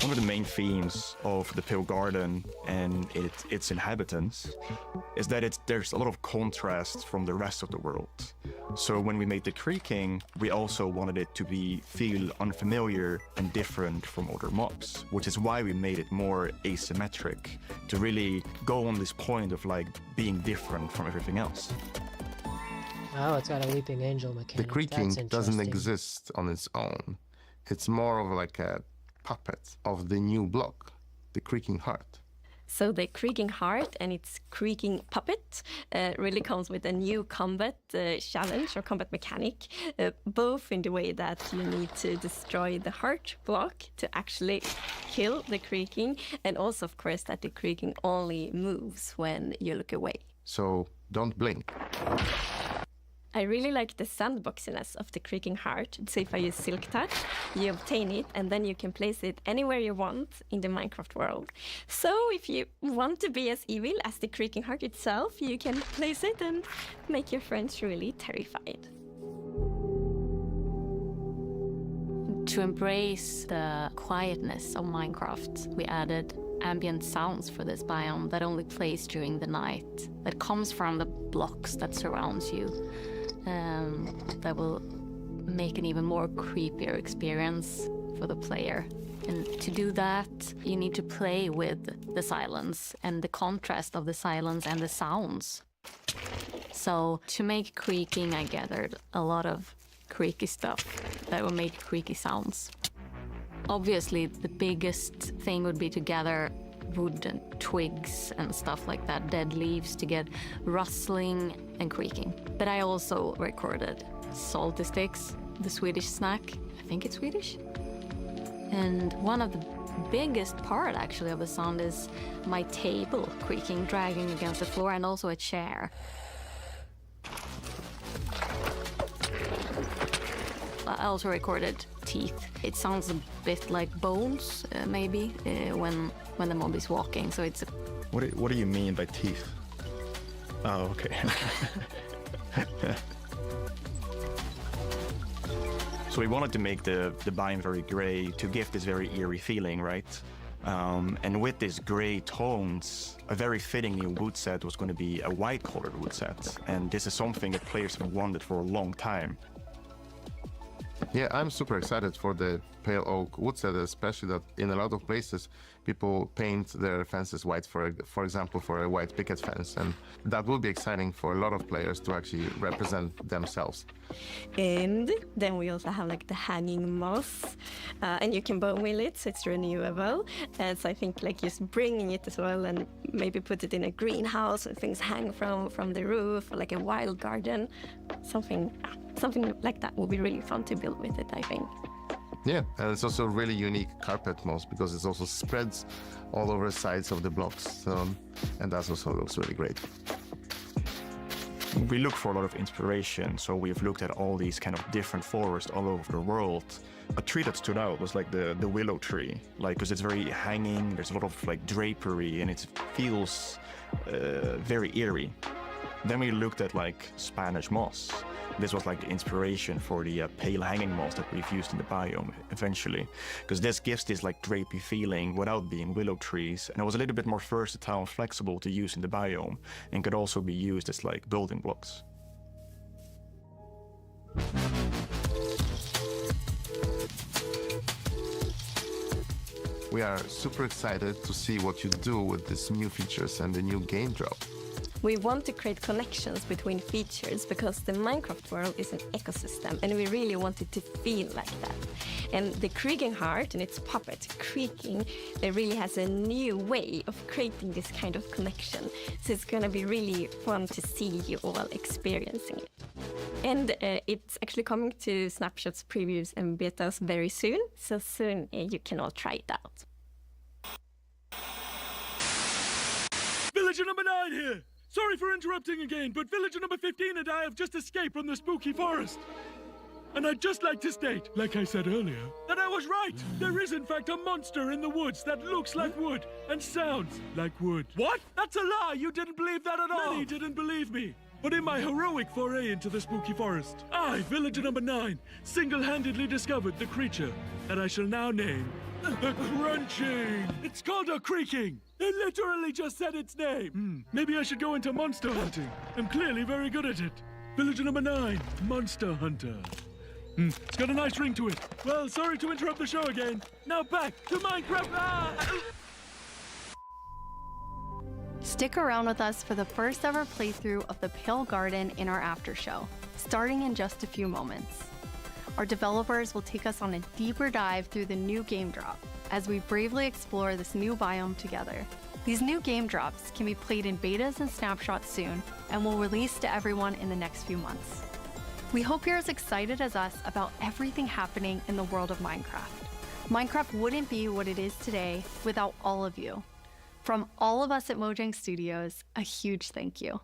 One of the main themes of the Pale Garden and its inhabitants is that there's a lot of contrast from the rest of the world. So when we made the creaking, we also wanted it to feel unfamiliar and different from other mobs, which is why we made it more asymmetric, to really go on this point of like being different from everything else. Oh, it's got a weeping angel mechanic. The creaking That's doesn't interesting. exist on its own. It's more of like a puppet of the new block, the creaking heart. So the creaking heart and its creaking puppet really comes with a new combat challenge or combat mechanic, both in the way that you need to destroy the heart block to actually kill the creaking, and also, of course, that the creaking only moves when you look away. So don't blink. I really like the sandboxiness of the creaking heart. So if I use Silk Touch, you obtain it, and then you can place it anywhere you want in the Minecraft world. So if you want to be as evil as the creaking heart itself, you can place it and make your friends really terrified. To embrace the quietness of Minecraft, we added ambient sounds for this biome that only plays during the night, that comes from the blocks that surrounds you. That will make an even more creepier experience for the player. And to do that, you need to play with the silence and the contrast of the silence and the sounds. So to make creaking, I gathered a lot of creaky stuff that will make creaky sounds. Obviously, the biggest thing would be to gather wood and twigs and stuff like that, dead leaves, to get rustling and creaking. But I also recorded salty sticks, the Swedish snack. I think it's Swedish. And one of the biggest part, actually, of the sound is my table creaking, dragging against the floor, and also a chair. I also recorded teeth. It sounds a bit like bones, maybe, when the mob is walking. So it's. What do you mean by teeth? Oh, okay. So we wanted to make the biome very gray to give this very eerie feeling, right? And with these gray tones, a very fitting new wood set was going to be a white-colored wood set. And this is something that players have wanted for a long time. Yeah, I'm super excited for the pale oak wood set, especially that in a lot of places people paint their fences white, for example, for a white picket fence, and that will be exciting for a lot of players to actually represent themselves. And then we also have like the hanging moss, and you can bone wheel it, so it's renewable. So I think like just bringing it as well, and maybe put it in a greenhouse and things hang from the roof, or like a wild garden, something like that will be really fun to build with it, I think. Yeah, and it's also really unique carpet moss because it also spreads all over the sides of the blocks, and that also looks really great. We look for a lot of inspiration, so we've looked at all these kind of different forests all over the world. A tree that stood out was like the willow tree, like because it's very hanging, there's a lot of like drapery, and it feels very eerie. Then we looked at like Spanish moss. This was like the inspiration for the pale hanging moss that we've used in the biome eventually, because this gives this like drapey feeling without being willow trees, and it was a little bit more versatile and flexible to use in the biome, and could also be used as like building blocks. We are super excited to see what you do with these new features and the new game drop. We want to create connections between features because the Minecraft world is an ecosystem, and we really want it to feel like that. And the Creaking Heart and its puppet, Creaking, it really has a new way of creating this kind of connection. So it's going to be really fun to see you all experiencing it. And it's actually coming to Snapshots, previews, and betas very soon. So soon you can all try it out. Villager number 9 here! Sorry for interrupting again, but villager number 15 and I have just escaped from the spooky forest. And I'd just like to state, like I said earlier, that I was right. There is in fact a monster in the woods that looks like wood and sounds like wood. What? That's a lie! You didn't believe that at all! Many didn't believe me. But in my heroic foray into the spooky forest, I, villager number 9, single-handedly discovered the creature that I shall now name the Crunching. It's called a Creaking. They literally just said its name. Maybe I should go into monster hunting. I'm clearly very good at it. Villager number 9, Monster Hunter. It's got a nice ring to it. Well, sorry to interrupt the show again. Now back to Minecraft. Stick around with us for the first ever playthrough of the Pale Garden in our after show, starting in just a few moments. Our developers will take us on a deeper dive through the new game drop as we bravely explore this new biome together. These new game drops can be played in betas and snapshots soon and will release to everyone in the next few months. We hope you're as excited as us about everything happening in the world of Minecraft. Minecraft wouldn't be what it is today without all of you. From all of us at Mojang Studios, a huge thank you.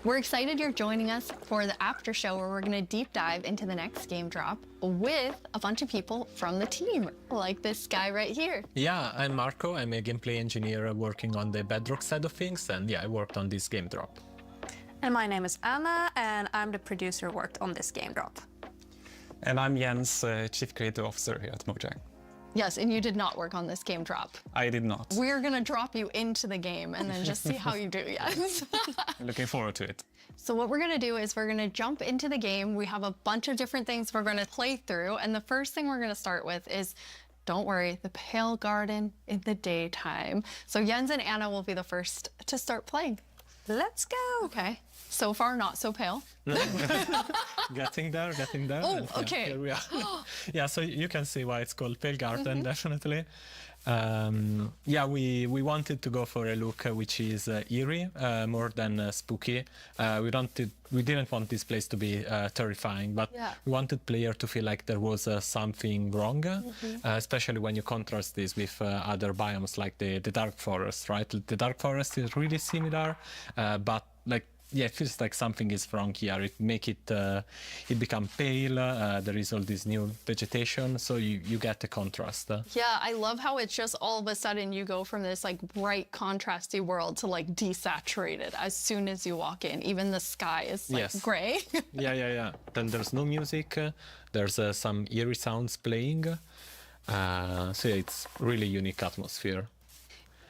We're excited you're joining us for the after show where we're going to deep dive into the next game drop with a bunch of people from the team, like this guy right here. Yeah, I'm Marco. I'm a gameplay engineer working on the Bedrock side of things, and yeah, I worked on this game drop. And my name is Anna, and I'm the producer who worked on this game drop. And I'm Jens, Chief Creative Officer here at Mojang. Yes, and you did not work on this game drop. I did not. We're gonna drop you into the game and then just see how you do, yes. Looking forward to it. So what we're gonna do is we're gonna jump into the game. We have a bunch of different things we're gonna play through, and the first thing we're gonna start with is, don't worry, the Pale Garden in the daytime. So Jens and Anna will be the first to start playing. Let's go. Okay. So far, not so pale. Getting there. Oh, and, okay. Here we are. Yeah, so you can see why it's called Pale Garden, definitely. Yeah, we wanted to go for a look which is eerie, more than spooky. We didn't want this place to be terrifying, but we wanted player to feel like there was something wrong, especially when you contrast this with other biomes like the Dark Forest, right? The Dark Forest is really similar, but like yeah, it feels like something is wrong here. It make it it become pale. There is all this new vegetation, so you get the contrast. Yeah, I love how it's just all of a sudden you go from this like bright contrasty world to like desaturated as soon as you walk in. Even the sky is like gray. Yeah. Then there's no music. There's some eerie sounds playing. So yeah, it's really unique atmosphere.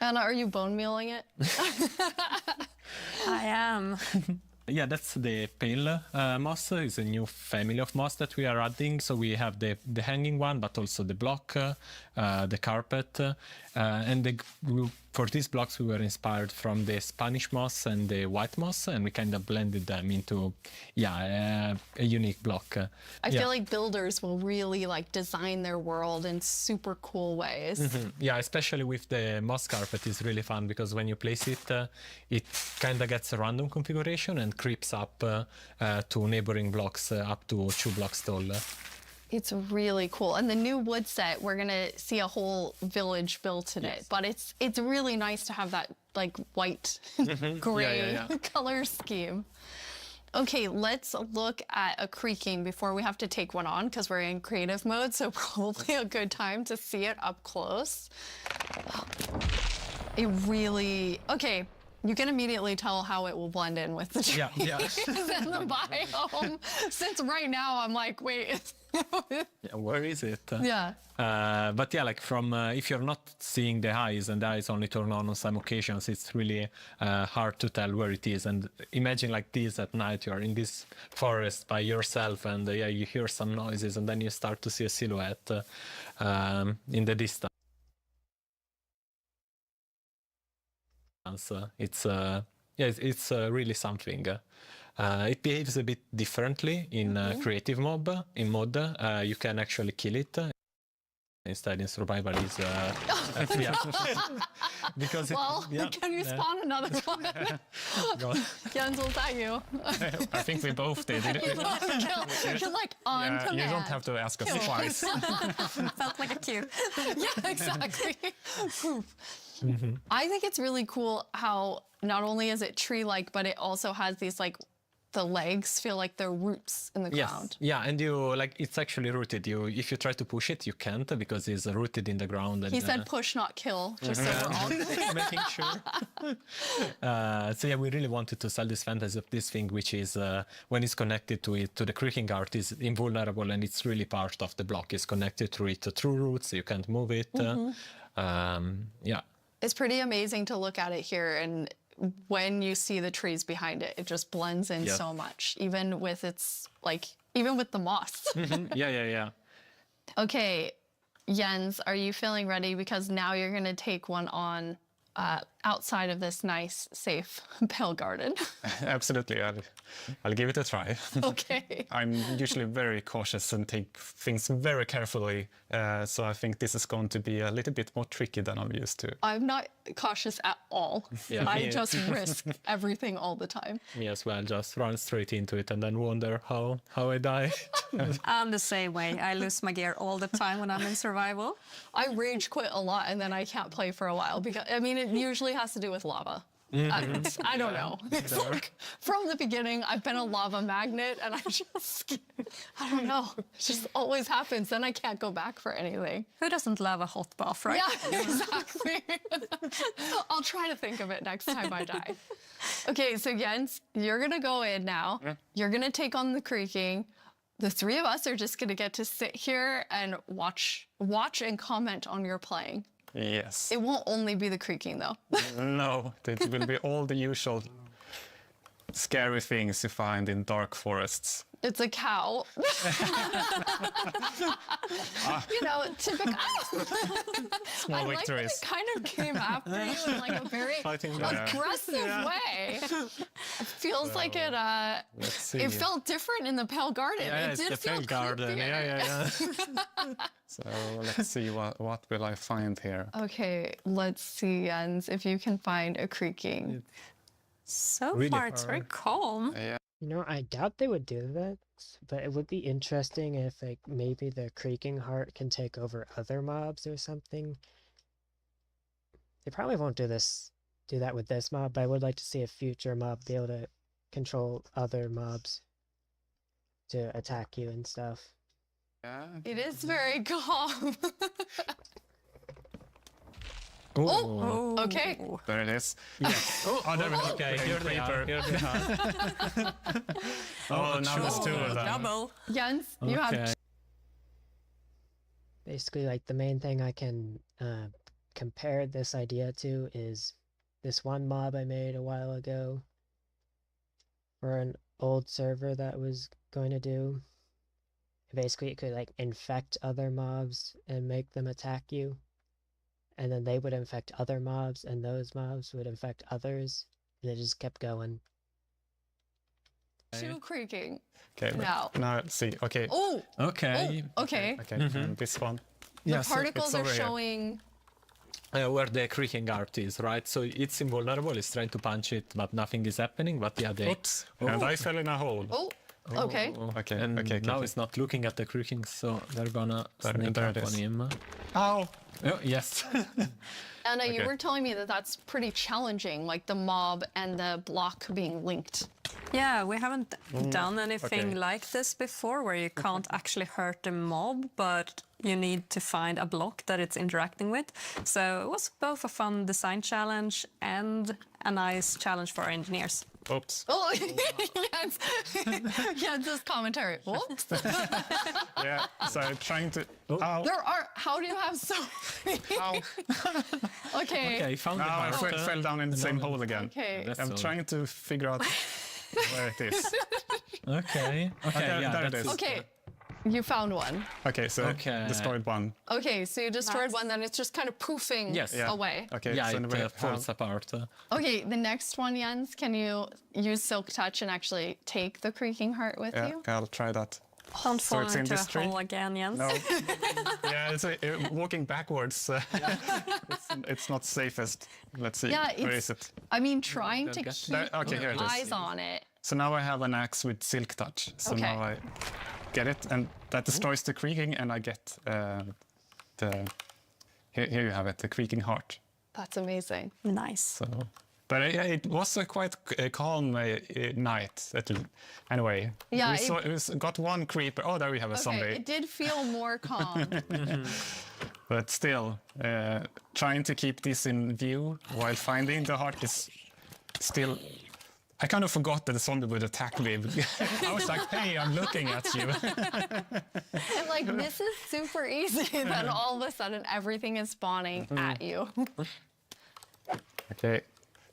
Anna, are you bone mealing it? I am. Yeah, that's the pale moss. It's a new family of moss that we are adding. So we have the hanging one, but also the block, the carpet, and for these blocks we were inspired from the Spanish moss and the white moss, and we kind of blended them into a unique block. I feel like builders will really like design their world in super cool ways. Yeah, especially with the moss carpet is really fun because when you place it, it kind of gets a random configuration and creeps up to neighboring blocks up to 2 blocks tall. It's really cool. And the new wood set, we're gonna see a whole village built in it. But it's really nice to have that like white, gray color scheme. Okay, let's look at a creaking before we have to take one on because we're in creative mode, so probably a good time to see it up close. It really, okay. You can immediately tell how it will blend in with the trees and the biome. Since right now I'm like, wait. Where is it? Yeah. But yeah, like from if you're not seeing the eyes and the eyes only turn on some occasions, it's really hard to tell where it is. And imagine like this at night, you're in this forest by yourself, and you hear some noises, and then you start to see a silhouette in the distance. It's really something. It behaves a bit differently in creative mode. In mod, you can actually kill it. Instead, in survival, is because can you spawn another one? Jens, was that you? I think we both did. You're like on command. You don't have to ask us twice. Felt like a cue. Yeah, exactly. I think it's really cool how not only is it tree-like, but it also has these like the legs feel like they're roots in the ground. Yeah, and you like it's actually rooted. If you try to push it, you can't because it's rooted in the ground. And, he said push, not kill, just so we're all making sure. So yeah, we really wanted to sell this fantasy of this thing, which is when it's connected to the creaking art, is invulnerable and it's really part of the block. It's connected to it through roots. You can't move it. It's pretty amazing to look at it here, and when you see the trees behind it, it just blends in so much, even with even with the moss. Yeah. Okay, Jens, are you feeling ready? Because now you're going to take one on outside of this nice, safe pale garden. Absolutely, I'll give it a try. Okay. I'm usually very cautious and take things very carefully, so I think this is going to be a little bit more tricky than I'm used to. I'm not cautious at all. I just risk everything all the time. Me as well, just run straight into it and then wonder how I die. I'm the same way. I lose my gear all the time when I'm in survival. I rage quit a lot and then I can't play for a while because, I mean, it usually has to do with lava. I don't know. It's like from the beginning, I've been a lava magnet and I don't know. It just always happens. Then I can't go back for anything. Who doesn't love a hot bath, right? Yeah, exactly. I'll try to think of it next time I die. Okay, so Jens, you're going to go in now. You're going to take on the creaking. The three of us are just going to get to sit here and watch and comment on your playing. Yes. It won't only be the creaking, though. No, it will be all the usual scary things you find in dark forests. It's a cow. You know, typical. Small victories. It kind of came after you in like a very aggressive way. It feels like it. It felt different in the Pale Garden. Yeah, it did the Pale Garden. Yeah. So let's see what will I find here. Okay, let's see, Jens, if you can find a creaking. So far, it's very calm. Yeah. You know, I doubt they would do that, but it would be interesting if, like, maybe the creaking heart can take over other mobs or something. They probably won't do that with this mob, but I would like to see a future mob be able to control other mobs to attack you and stuff. Yeah. It is very calm. Oh, okay. There it is. Yes. Oh, there we go. Okay, here they are. Here they are. Oh, now there's two of them. Double. Jens, you have. Basically, like the main thing I can compare this idea to is this one mob I made a while ago for an old server that was going to do. Basically, it could like infect other mobs and make them attack you. And then they would infect other mobs, and those mobs would infect others, and it just kept going. Two creaking. Okay, now let's see. Okay. Oh. Okay. Oh, okay. Okay. And this one. The particles are showing. Where the creaking art is, right? So it's invulnerable. It's trying to punch it, but nothing is happening. But yeah, they. Oops. And I fell in a hole. Oh. Okay. Okay. And okay. now it's not looking at the creaking, so they're gonna sneak there up it on is. him. Ow. Oh, yes. Anna, you Okay. were telling me that that's pretty challenging, like the mob and the block being linked. Yeah, we haven't done anything okay. like this before, where you can't actually hurt the mob, but you need to find a block that it's interacting with. So it was both a fun design challenge and a nice challenge for our engineers. Oops. Oh, yes. Jens's commentary. Whoops. Yeah. So I'm trying to. Ow. There are. How do you have so many? Ow. Okay. Okay, found the Now I heart. fell down in the same hole again. Okay. I'm trying to figure out where it is. Okay. Okay. there- Yeah. there it that's is. Okay. You found one. Okay, so destroyed one. Okay, so you destroyed one, then it's just kind of poofing Yes. Yeah. away. Okay, Yeah, so it falls apart. Okay, the next one, Jens, can you use Silk Touch and actually take the creaking heart with Yeah, you? I'll try that. Don't So fall it's in into a this tree? hole again, Jens. No. Yeah, it's walking backwards. It's not safest. Let's see. Yeah, Where it's- is it? I mean, trying to There- keep okay, here it is. eyes on it. So now I have an axe with silk touch. So Okay. now I get it, and that destroys the creaking, and I get the. Here you have it, the creaking heart. That's amazing. Nice. So, but it was a quite calm night. Anyway, Yeah, we got one creeper. Oh, there we have a Okay, zombie. it did feel more calm. But still, trying to keep this in view while finding the heart is still. I kind of forgot that the zombie would attack me. I was like, hey, I'm looking at you. And like, this is super easy. Then all of a sudden, everything is spawning at you. Okay,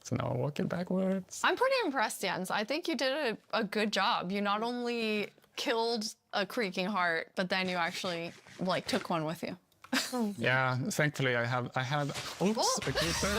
so now I'm walking backwards. I'm pretty impressed, Jens. I think you did a good job. You not only killed a creaking heart, but then you actually like took one with you. Yeah, thankfully I have. Oops, a creeper.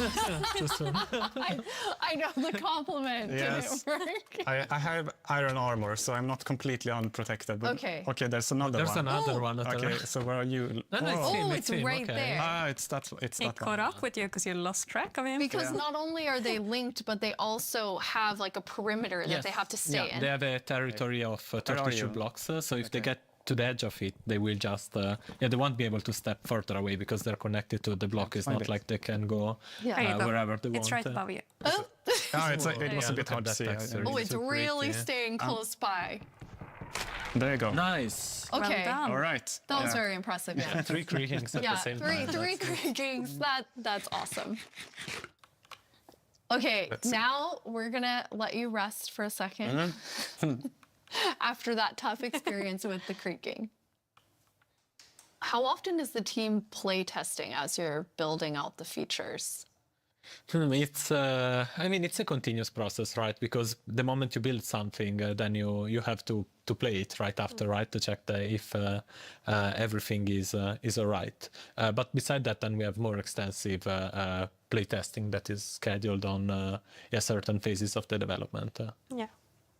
I know the compliment Yes. didn't work. I have iron armor, so I'm not completely unprotected. But Okay. Okay, there's another There's one. another one. Okay, so where are you? No, no, it's Whoa. him, Oh, it's it's him. right Okay. there. Ah, it's that He one. caught up with you because you lost track of him. Because not only are they linked, but they also have like a perimeter that Yes. they have to stay Yeah, in. they have a territory of 32 you? blocks, so if they get to the edge of it, they will just, they won't be able to step further away because they're connected to the block. It's Find not it. like they can go Yeah. There you go. wherever they It's want. right above you. Oh, Ah, it was a Yeah, bit look hard at to see. that texture. oh, it's so really pretty. staying close by. There you go. Nice. Okay, Well done. All right. that was Yeah. very impressive. Yeah, 3 creakings at yeah, the same three time. creakings. That's awesome. Okay, Let's see. now we're gonna let you rest for a second after that tough experience with the creaking. How often is the team play testing as you're building out the features? It's, I mean, it's a continuous process, right? Because the moment you build something, then you have to play it right after, right? To check if everything is all right. But beside that, then we have more extensive play testing that is scheduled on certain phases of the development. Yeah.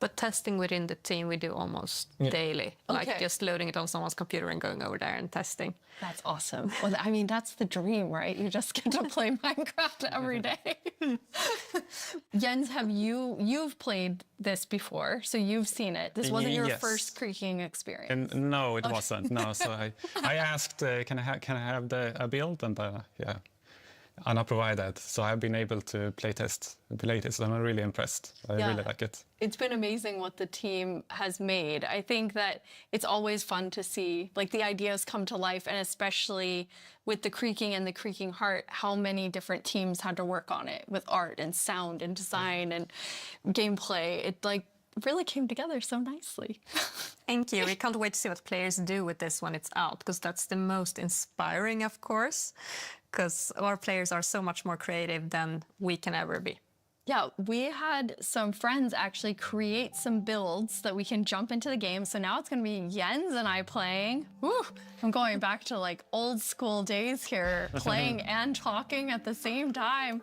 But testing within the team we do almost daily. Like Okay. just loading it on someone's computer and going over there and testing. That's awesome. Well, I mean, that's the dream, right? You just get to play Minecraft every day. Jens, you've played this before, so you've seen it. This wasn't your Yes. first creaking experience. And no, it wasn't. No, so I asked, can I have a build? And yeah, Anna provided. So I've been able to playtest and I'm really impressed. I really like it. It's been amazing what the team has made. I think that it's always fun to see like the ideas come to life, and especially with the Creaking and the Creaking Heart, how many different teams had to work on it with art and sound and design and gameplay. It like really came together so nicely. Thank you. We can't wait to see what players do with this when it's out, because that's the most inspiring, of course, because our players are so much more creative than we can ever be. Yeah, we had some friends actually create some builds that we can jump into the game. So now it's going to be Jens and I playing. Woo! I'm going back to like old school days here, playing and talking at the same time.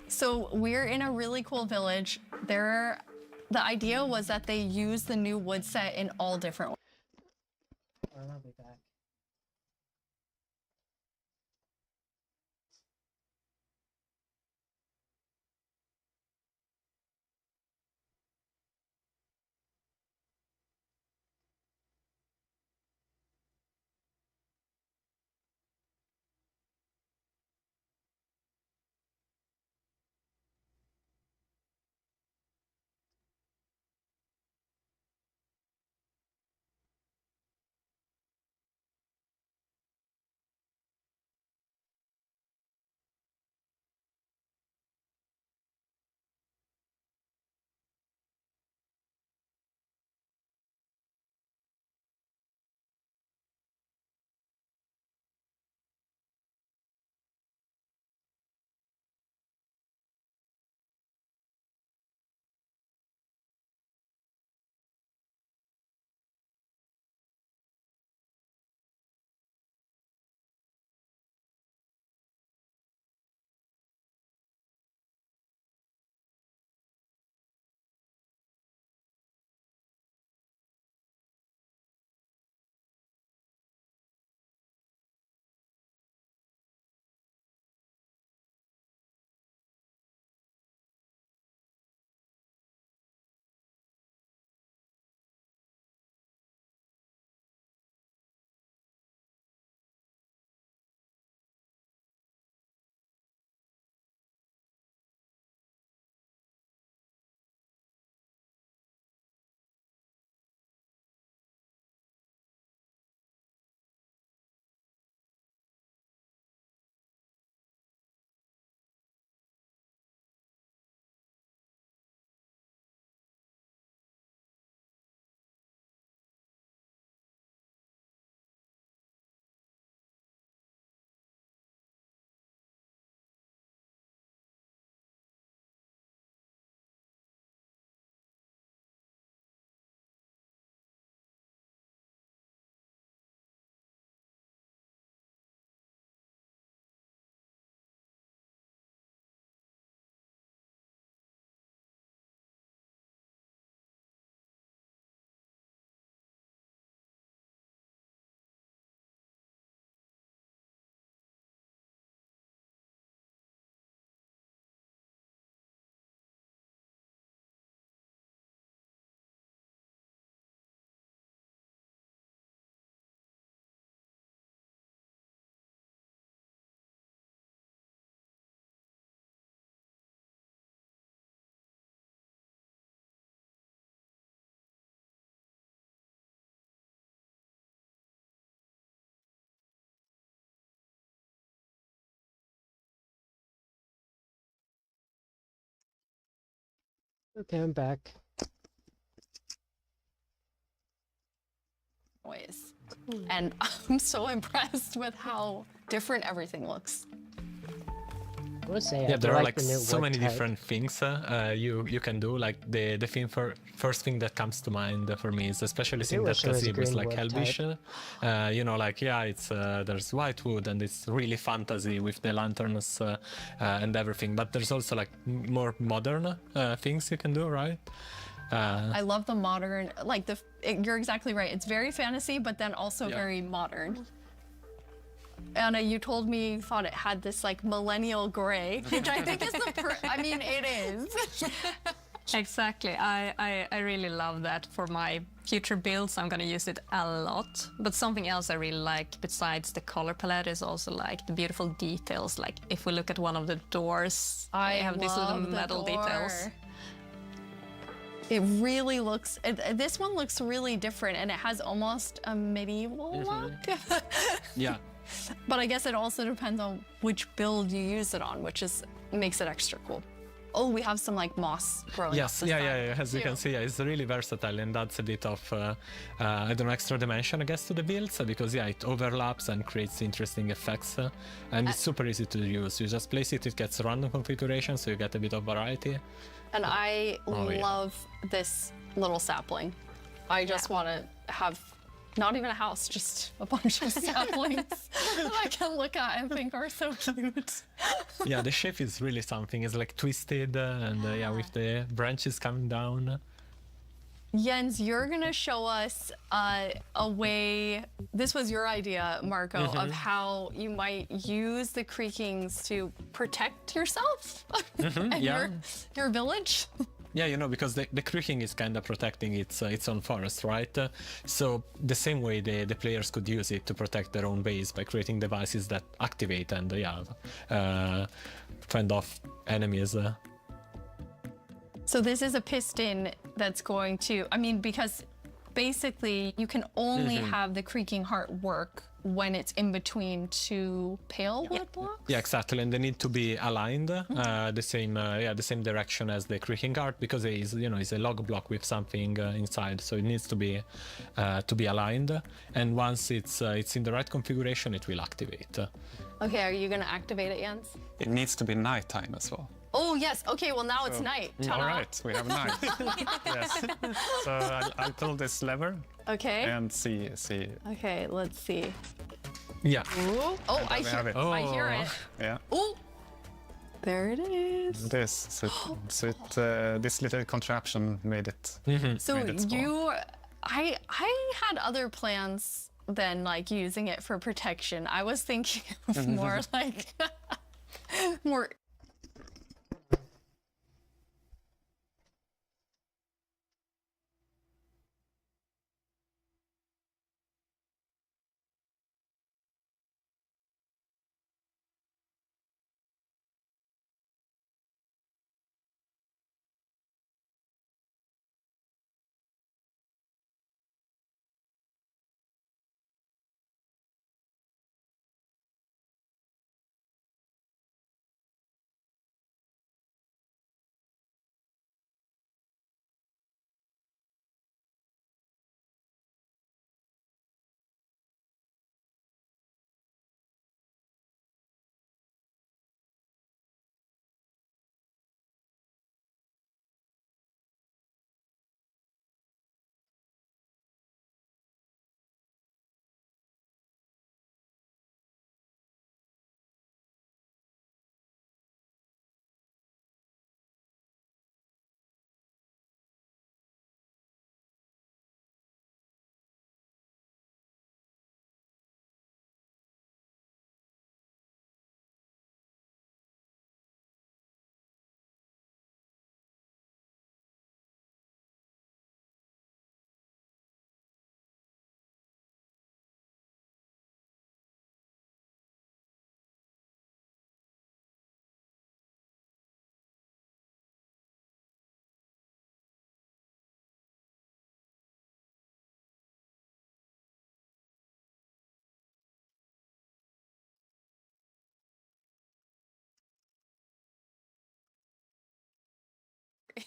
So we're in a really cool village. The idea was that they use the new wood set in all different ways. I'll be back. Okay, I'm back. Ways. And I'm so impressed with how different everything looks. I would say Yeah, I there are like like the new so wood many type. different things you can do. Like the first thing that comes to mind for me is especially seeing that wish there was Kazib is green like wood Helvish. type. You know, like yeah, it's there's white wood and it's really fantasy with the lanterns and everything. But there's also like more modern things you can do, right? I love the modern, like you're exactly right. It's very fantasy, but then also Yeah. very modern. Anna, you told me you thought it had this like millennial gray, which I think is I mean, it is. Exactly. I really love that for my future builds. I'm going to use it a lot. But something else I really like besides the color palette is also like the beautiful details. Like if we look at one of the doors, I have these little love the metal door. details. It really looks, this one looks really different and it has almost a medieval look. Yeah. But I guess it also depends on which build you use it on, which makes it extra cool. Oh, we have some like moss growing Yes, up the side, yeah. As you too. can see, it's really versatile and adds a bit of, I don't know, extra dimension, I guess, to the builds because, yeah, it overlaps and creates interesting effects. And it's super easy to use. You just place it, it gets random configuration, so you get a bit of variety. And I yeah. love this little sapling. I just want to have not even a house, just a bunch of saplings that I can look at and think are so cute. Yeah, the shape is really something. It's like twisted and yeah, with the branches coming down. Jens, you're going to show us a way, this was your idea, Marco, of how you might use the creakings to protect yourself and yeah. your village. Yeah, you know, because the creaking is kind of protecting its own forest, right? So the same way the players could use it to protect their own base by creating devices that activate and fend off enemies. So this is a piston that's going to, I mean, because basically you can only have the creaking heart work when it's in between two pale wood blocks? Yeah, exactly, and they need to be aligned the same direction as the creaking heart because it is, it's a log block with something inside, so it needs to be aligned. And once it's in the right configuration, it will activate. Okay, are you going to activate it, Jens? It needs to be nighttime as well. Oh yes. Okay. Well, now it's night. Ta-da. All right, we have night. Yes. So I'll pull this lever. Okay. And see. Okay. Let's see. Yeah. Ooh. Oh, I have it. hear it. Yeah. Oh. There it is. This. So this little contraption made it. So made it spawn. I had other plans than like using it for protection. I was thinking of more like more.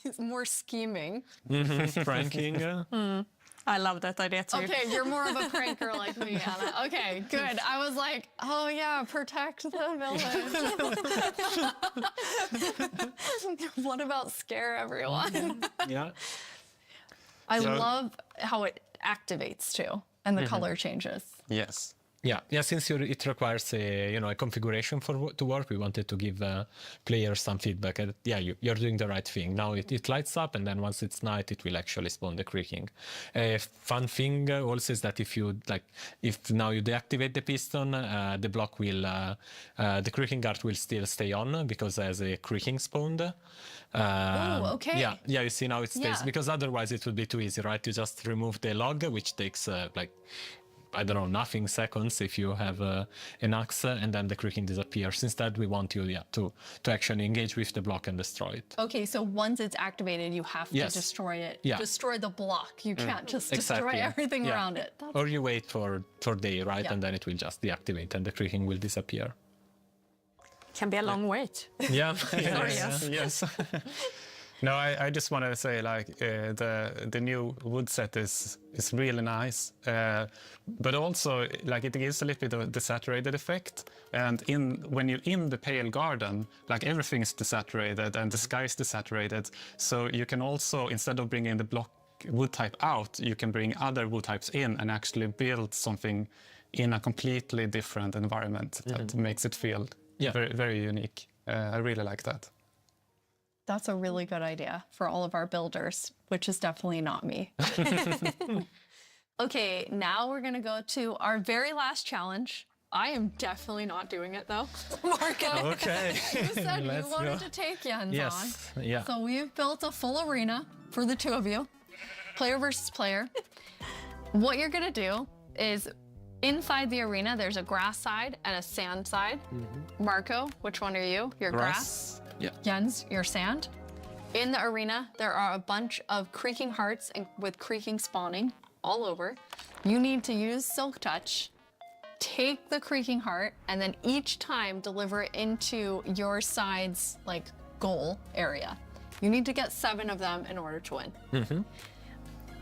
It's more scheming. Pranking. I love that idea too. Okay, you're more of a pranker like me, Anna. Okay, good. I was like, oh yeah, protect the village. What about scare everyone? Yeah. I love how it activates too, and the color changes. Yes. Yeah. Since it requires a configuration to work, we wanted to give players some feedback. You're doing the right thing. Now it lights up, and then once it's night, it will actually spawn the creaking. Fun thing also is that if now you deactivate the piston, the block will, the creaking guard will still stay on because there's a creaking spawned. Okay. Yeah. You see now it stays because otherwise it would be too easy, right? You just remove the log, which takes I don't know, nothing seconds if you have an axe, and then the creaking disappears. Instead, we want you to actually engage with the block and destroy it. Okay, so once it's activated, you have to destroy it. Yeah. Destroy the block. You can't just Exactly. destroy everything around it. Or you wait for day, right? And then it will just deactivate and the creaking will disappear. Can be a long wait. Yeah. Yes. No, I just want to say the new wood set is really nice, but also it gives a little bit of desaturated effect. And when you're in the pale garden, everything is desaturated and the sky is desaturated. So you can also, instead of bringing the block wood type out, you can bring other wood types in and actually build something in a completely different environment that makes it feel very, very unique. I really like that. That's a really good idea for all of our builders, which is definitely not me. Okay, now we're gonna go to our very last challenge. I am definitely not doing it though. Marco, Okay. you said you wanted to take Jens on. Yeah. So we've built a full arena for the two of you, player versus player. What you're gonna do is inside the arena, there's a grass side and a sand side. Marco, which one are you? You're grass. Yeah. Jens, your sand. In the arena, there are a bunch of creaking hearts with creaking spawning all over. You need to use Silk Touch, take the creaking heart, and then each time deliver it into your side's goal area. You need to get 7 of them in order to win.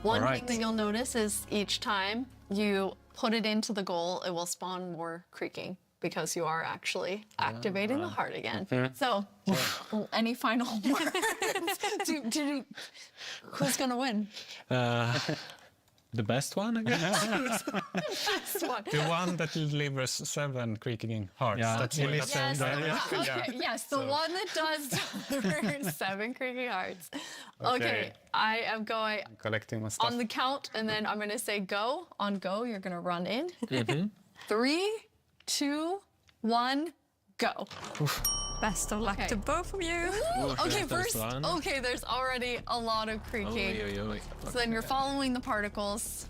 One thing that you'll notice is each time you put it into the goal, it will spawn more creaking, because you are actually activating the heart again. So, any final words? Who's gonna win? The best one, I guess. Best one. The one that delivers 7 creaking hearts. Yeah, That's it what is. Yes, the one that does deliver 7 creaking hearts. Okay, I am going collecting my stuff. on the count, and then I'm gonna say go. On go, you're gonna run in. 3, 2, 1, go. Best of luck to both of you. Okay, first, there's already a lot of creaking. So then you're following the particles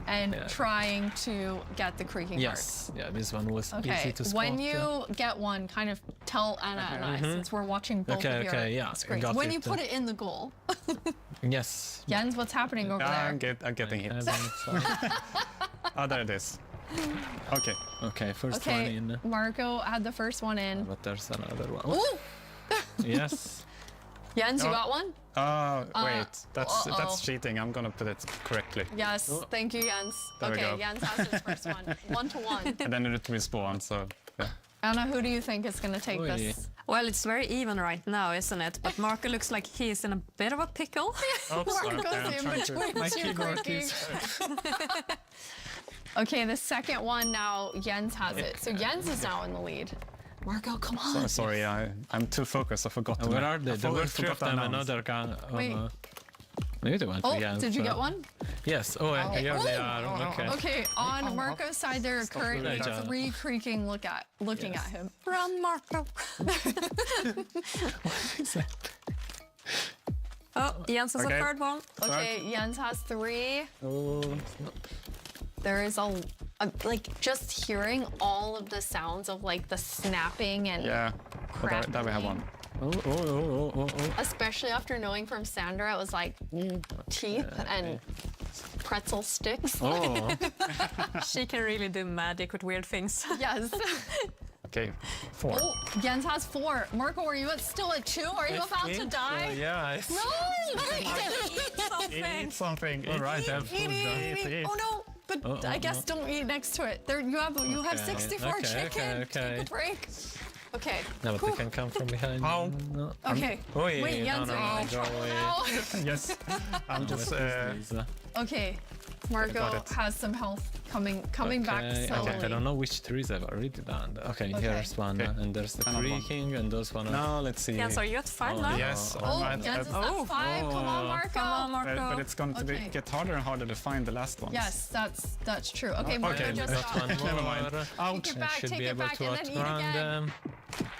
and trying to get the creaking heart. Yeah, this one was easy to spot. When you get one, kind of tell Anna and I, since we're watching both of your screens. When you put it in the goal. Yes. Jens, what's happening over there? I'm getting hit. There it is. Okay, first one in. Marco had the first one in. But there's another one. Ooh! Yes. Jens, you got one? Wait, that's cheating. I'm gonna put it correctly. Yes, thank you, Jens. There we go. Jens has his first one. 1 to 1. And then it will spawn, so yeah. Anna, who do you think is gonna take this? Well, it's very even right now, isn't it? But Marco looks like he's in a bit of a pickle. Marco's in between 2 creaking. Okay, the second one now, Jens has it. So Jens is now in the lead. Marco, come on. Sorry, I'm too focused. I forgot. Where are they? There were 3 of them. Another gun. Wait. Maybe they went to Jens. Did you get one? Yes. Here they are. Okay. Okay, on Marco's side, there are currently 3 creaking looking at him. Run, Marco. Jens has a 3rd one. Okay, Jens has 3. There is just hearing all of the sounds of the snapping and cracking. There we have one. Especially after knowing from Sandra, it was teeth and pretzel sticks. She can really do magic with weird things. Yes. Okay, 4. Oh, Jens has 4. Marco, are you still at 2? Are you about to die? Yeah. Run! Eat something. All right, have food. Eat. Oh no! But I guess don't eat next to it. There you have 64 chicken. Take a break. Okay. No, but they can come from behind. How? No. Okay. Wait, Jens, go away. Yes, I'm just. Okay, Got Marco it. has some health coming back slowly. Okay, I don't know which trees I've already done. Okay, here's one, and there's the Another one. creaking, and those one. No, let's see. Jens, are you at 5 now? Yes. Oh, I'm at- Jens is at 5. Come on, Marco. Come on, Marco. But it's going to Okay. get harder and harder to find the last ones. Yes, that's true. Okay, Marco Okay, just that's stopped. Never mind. Ouch. Take it back, Should take be it able back, to and then eat outrun again. them.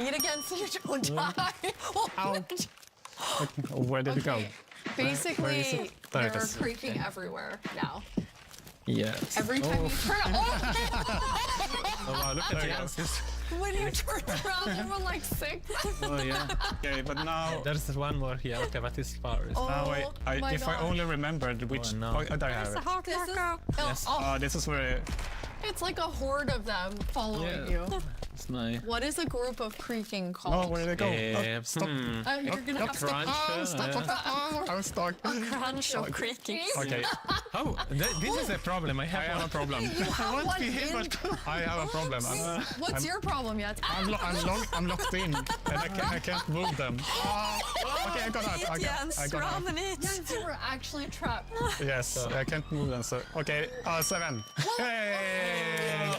Eat again so you don't die. Ouch. Where did it go? Basically, There it they're is. creaking everywhere now. Yes. Every time you turn Oh wow, look at Jens. when you turn around, there were like 6. Oh yeah. Okay, but now. There's one more here. Okay, but it's far. Now my if I God. only remembered which. no. Oh, there I have it. Heart, This is, Marco. Yes. This is where. it's like a horde of them following you. It's my. What is a group of creaking Oh, called? where did it go? Oh, stop. You're gonna have to Crunch. I'm stuck. Crunch of creaking. Okay. Oh, this is a problem. I I have a problem. You have one in. I have a problem. What's your problem yet? I'm locked in, and I can't move them. Okay, I got out. I Jens, got out. run and eat. Yes, you were actually trapped. Yes, I can't move them. So okay, 7. Hey!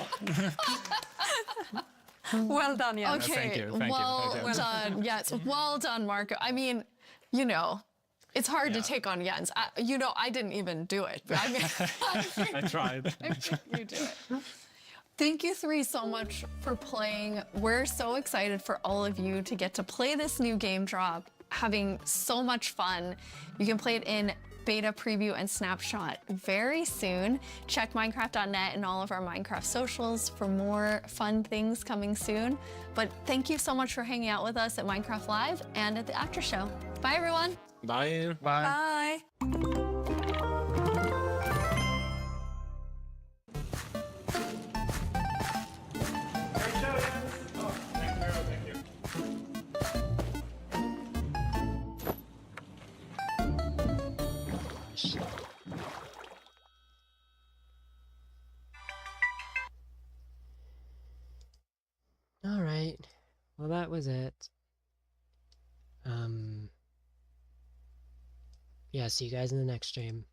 Well done, Jens. Okay, Thank you, well thank you. done. Yes, well done, Marco. I mean, you know, it's hard to take on Jens. I didn't even do it. I mean, I tried. you do it. Thank you 3 so much for playing. We're so excited for all of you to get to play this new game drop, having so much fun. You can play it in beta preview and snapshot very soon. Check Minecraft.net and all of our Minecraft socials for more fun things coming soon. But thank you so much for hanging out with us at Minecraft Live and at the after show. Bye, everyone. Bye. Bye. Bye. All right. Well, that was it. Yeah, see you guys in the next stream.